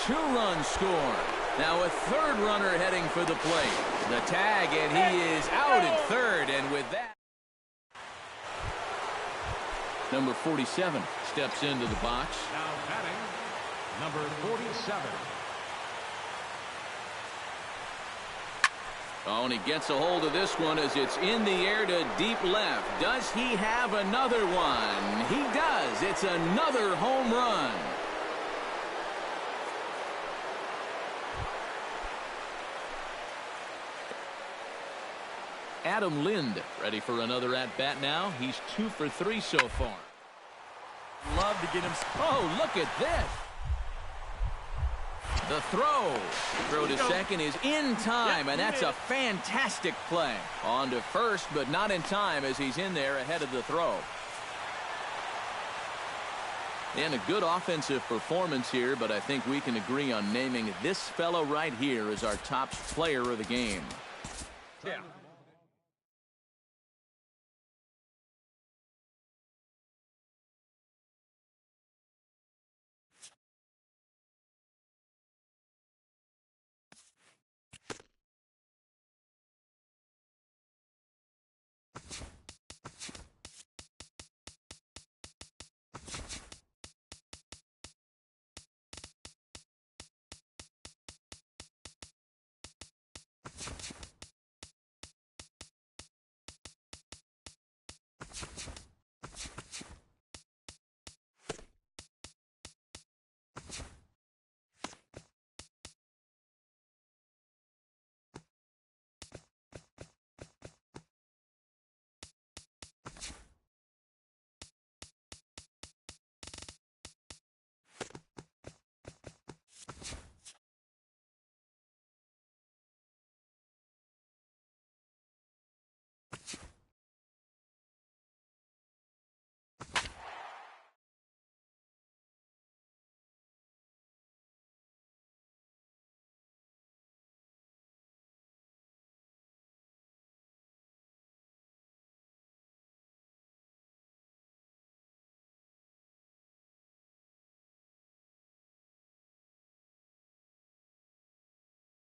2 runs score. Now a 3rd runner heading for the plate. The tag, and he is out at 3rd, and with that... Number 47 steps into the box. Now batting, number 47. Oh, and he gets a hold of this one as it's in the air to deep left. Does he have another one? He does. It's another home run. Adam Lind ready for another at-bat now. He's 2 for 3 so far. Love to get him... Oh, look at this. The throw to second is in time, and that's a fantastic play. On to first, but not in time as he's in there ahead of the throw. And a good offensive performance here, but I think we can agree on naming this fellow right here as our top player of the game. Yeah.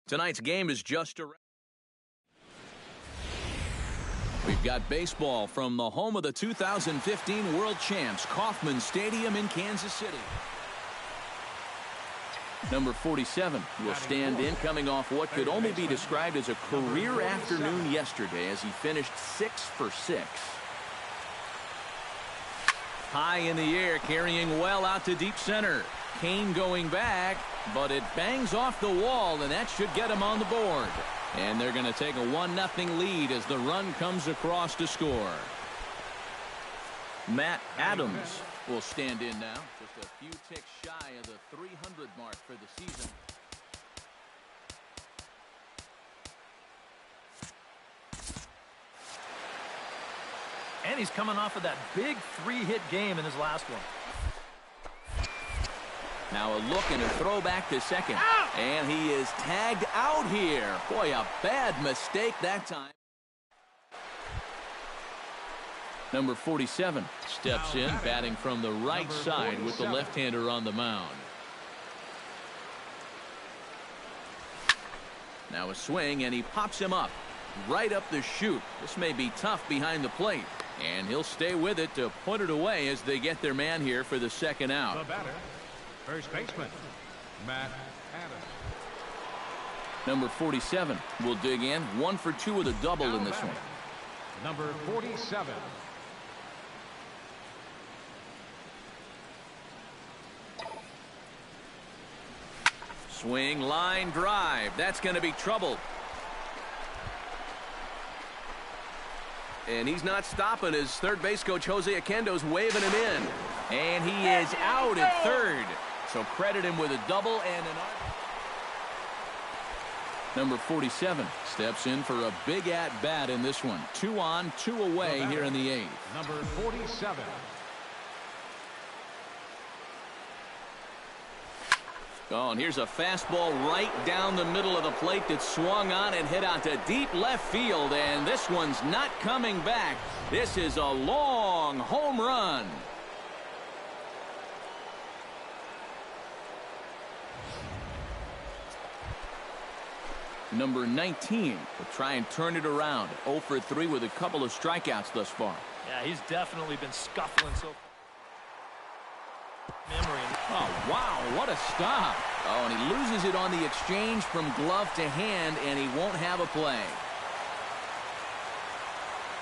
Tonight's game is just around. We've got baseball from the home of the 2015 World Champs, Kauffman Stadium in Kansas City. Number 47 will stand in, coming off what could only be described as a career afternoon yesterday as he finished 6 for 6. High in the air, carrying well out to deep center. Kane going back, but it bangs off the wall, and that should get him on the board. And they're going to take a 1-0 lead as the run comes across to score. Matt Adams will stand in now. Just a few ticks shy of the 300 mark for the season. And he's coming off of that big 3-hit game in his last one. Now a look and a throw back to second. And he is tagged out here. Boy, a bad mistake that time. Number 47 steps in, batting from the right side with the left-hander on the mound. Now a swing, and he pops him up. Right up the chute. This may be tough behind the plate. And he'll stay with it to put it away as they get their man here for the second out. The batter, first baseman, Matt Adams. Number 47 will dig in. 1 for 2 with a double in this one. Number 47. Swing, line, drive. That's going to be trouble. And he's not stopping as third base coach Jose Oquendo's waving him in. And he is out at third. So credit him with a double and an out. Number 47 steps in for a big at-bat in this one. 2 on, 2 away here in the 8th. Number 47. Oh, and here's a fastball right down the middle of the plate that swung on and hit out to deep left field, and this one's not coming back. This is a long home run. Number 19 will try and turn it around. 0 for 3 with a couple of strikeouts thus far. Yeah, he's definitely been scuffling so memory. Oh, wow, what a stop. Oh, and he loses it on the exchange from glove to hand, and he won't have a play.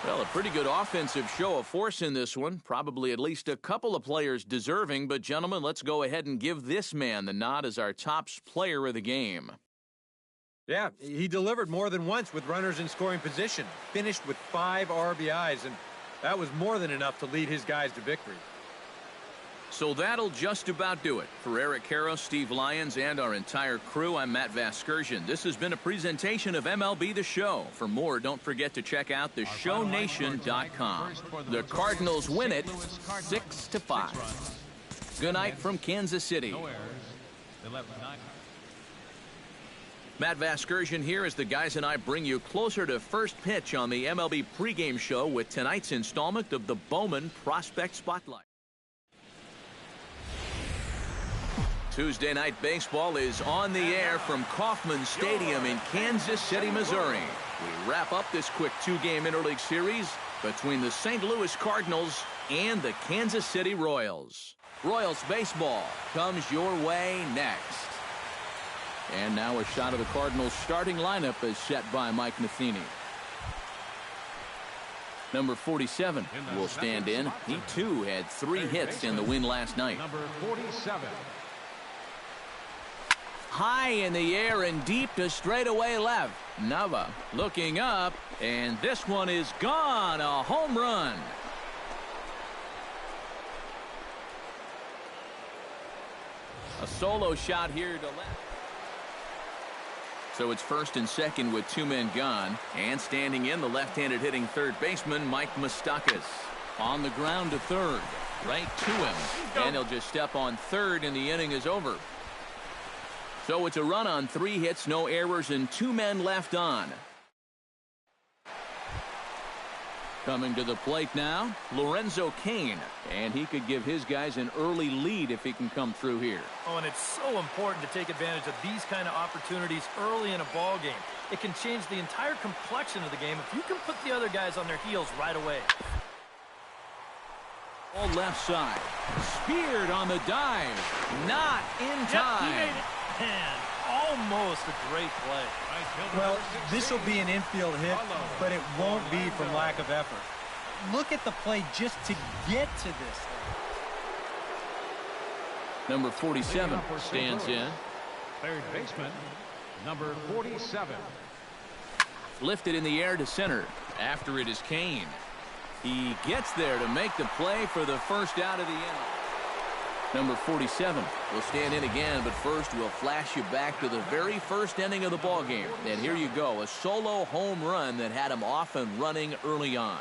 Well, a pretty good offensive show of force in this one. Probably at least a couple of players deserving, but gentlemen, let's go ahead and give this man the nod as our top player of the game. Yeah, he delivered more than once with runners in scoring position. Finished with 5 RBIs, and that was more than enough to lead his guys to victory. So that'll just about do it. For Eric Karros, Steve Lyons, and our entire crew, I'm Matt Vasgersian. This has been a presentation of MLB The Show. For more, don't forget to check out theshownation.com. The Cardinals win it 6-5. Good night from Kansas City. Matt Vasgersian here as the guys and I bring you closer to first pitch on the MLB pregame show with tonight's installment of the Bowman Prospect Spotlight. Tuesday night baseball is on the air from Kauffman Stadium in Kansas City, Missouri. We wrap up this quick 2-game interleague series between the St. Louis Cardinals and the Kansas City Royals. Royals baseball comes your way next. And now a shot of the Cardinals starting lineup is set by Mike Matheny. Number 47 will stand in. He too had 3 hits in the win last night. Number 47. High in the air and deep to straightaway left. Nava looking up, and this one is gone. A home run. A solo shot here to left. So it's first and second with 2 men gone. And standing in, the left-handed hitting third baseman, Mike Moustakas. On the ground to third. Right to him. And he'll just step on third, and the inning is over. So it's a run on 3 hits, no errors, and 2 men left on. Coming to the plate now, Lorenzo Cain. And he could give his guys an early lead if he can come through here. Oh, and it's so important to take advantage of these kind of opportunities early in a ball game. It can change the entire complexion of the game if you can put the other guys on their heels right away. All left side. Speared on the dive. Not in time. Yep, he made it. Man, almost a great play. Well, this will be an infield hit, but it won't be from lack of effort. Look at the play just to get to this. Number 47 stands in. Third baseman, number 47. Lifted in the air to center. After it is Cain. He gets there to make the play for the first out of the inning. Number 47 will stand in again, but first we'll flash you back to the very first inning of the ballgame. And here you go, a solo home run that had him off and running early on.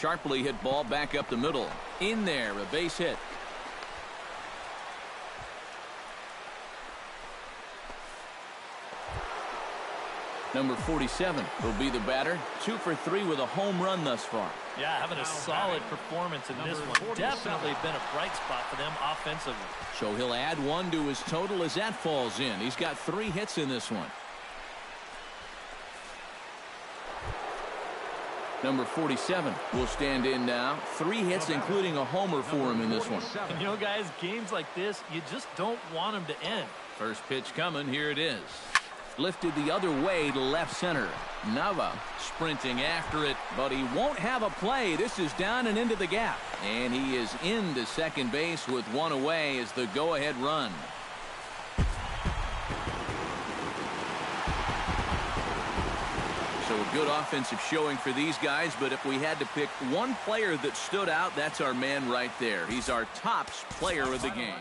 sharply hit ball back up the middle. In there, a base hit. Number 47 will be the batter. 2 for 3 with a home run thus far. Yeah, having a solid performance in this one. 47. Definitely been a bright spot for them offensively. So he'll add 1 to his total as that falls in. He's got 3 hits in this one. Number 47 will stand in now. 3 hits, including a homer for him in this one. And you know, guys, games like this, you just don't want them to end. First pitch coming. Here it is. Lifted the other way to left center. Nava sprinting after it, but he won't have a play. This is down and into the gap. And he is into second base with 1 away as the go-ahead run. So a good offensive showing for these guys, but if we had to pick one player that stood out, that's our man right there. He's our top player of the game.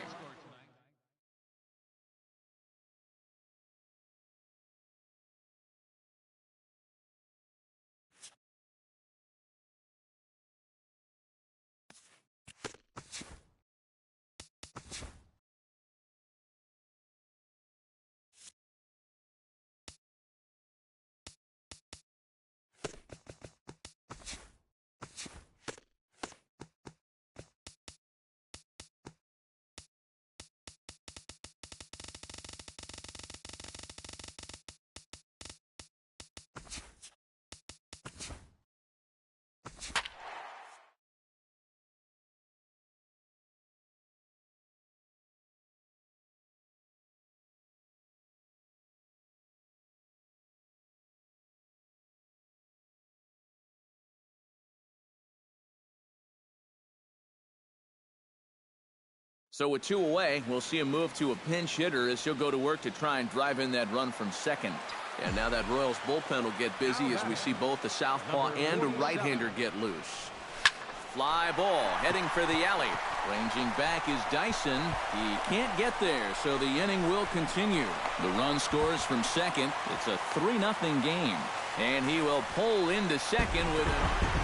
So with 2 away, we'll see him move to a pinch hitter as he'll go to work to try and drive in that run from second. And now that Royals bullpen will get busy as we see both the southpaw and a right-hander get loose. Fly ball heading for the alley. Ranging back is Dyson. He can't get there, so the inning will continue. The run scores from second. It's a 3-0 game. And he will pull into second with a...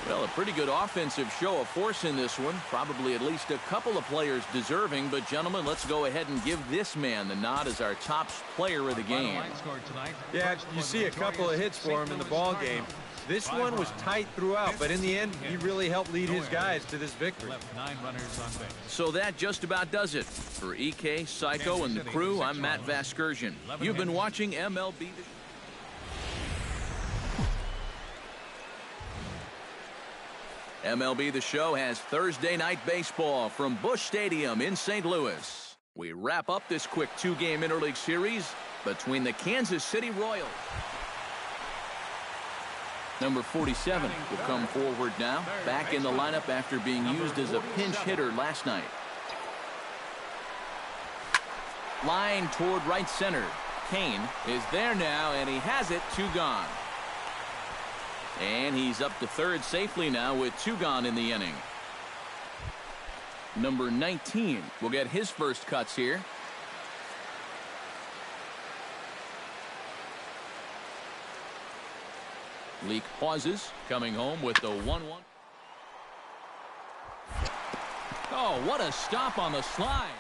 Well, a pretty good offensive show of force in this one. Probably at least a couple of players deserving. But, gentlemen, let's go ahead and give this man the nod as our top player of the game. Yeah, you see a couple of hits for him in the ball game. This one was tight throughout, but in the end, he really helped lead his guys to this victory. So that just about does it. For EK, Psycho, and the crew, I'm Matt Vasgersian. You've been watching MLB. MLB The Show has Thursday night baseball from Busch Stadium in St. Louis. We wrap up this quick 2-game interleague series between the Kansas City Royals. Number 47 will come forward now, back in the lineup after being used as a pinch hitter last night. Line toward right center. Kane is there now, and he has it. 2 gone. And he's up to third safely now with 2 gone in the inning. Number 19 will get his first cuts here. Leak pauses, coming home with the 1-1. Oh, what a stop on the slide.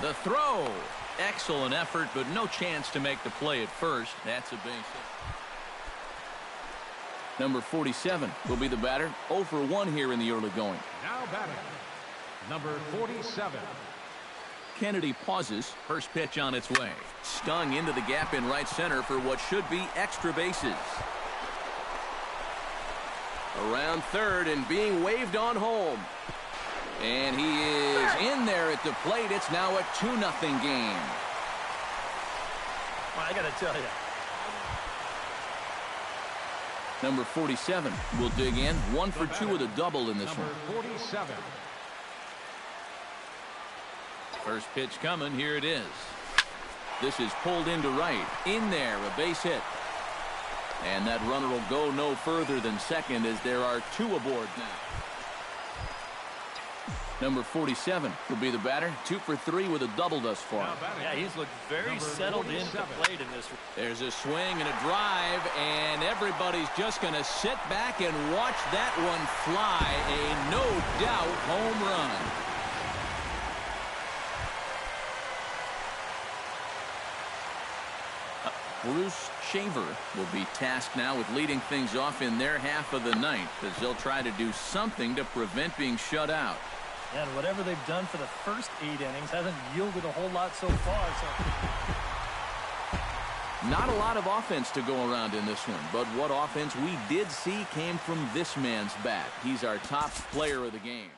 The throw. Excellent effort, but no chance to make the play at first. That's a base hit. Number 47 will be the batter. 0 for 1 here in the early going. Now batting, number 47. Kennedy pauses. First pitch on its way. Stung into the gap in right center for what should be extra bases. Around third and being waved on home. And he is in there at the plate. It's now a 2-0 game. Well, I got to tell you. Number 47 will dig in. 1 for 2 with a double in this one. Number 47. First pitch coming. Here it is. This is pulled into right. In there, a base hit. And that runner will go no further than second as there are 2 aboard now. Number 47 will be the batter. 2 for 3 with a double thus far. Yeah, he's looked very settled in at the plate in this. There's a swing and a drive, and everybody's just going to sit back and watch that one fly. A no-doubt home run. Bruce Shaver will be tasked now with leading things off in their half of the ninth, as they'll try to do something to prevent being shut out. And whatever they've done for the first 8 innings hasn't yielded a whole lot so far. Not a lot of offense to go around in this one, but what offense we did see came from this man's bat. He's our top player of the game.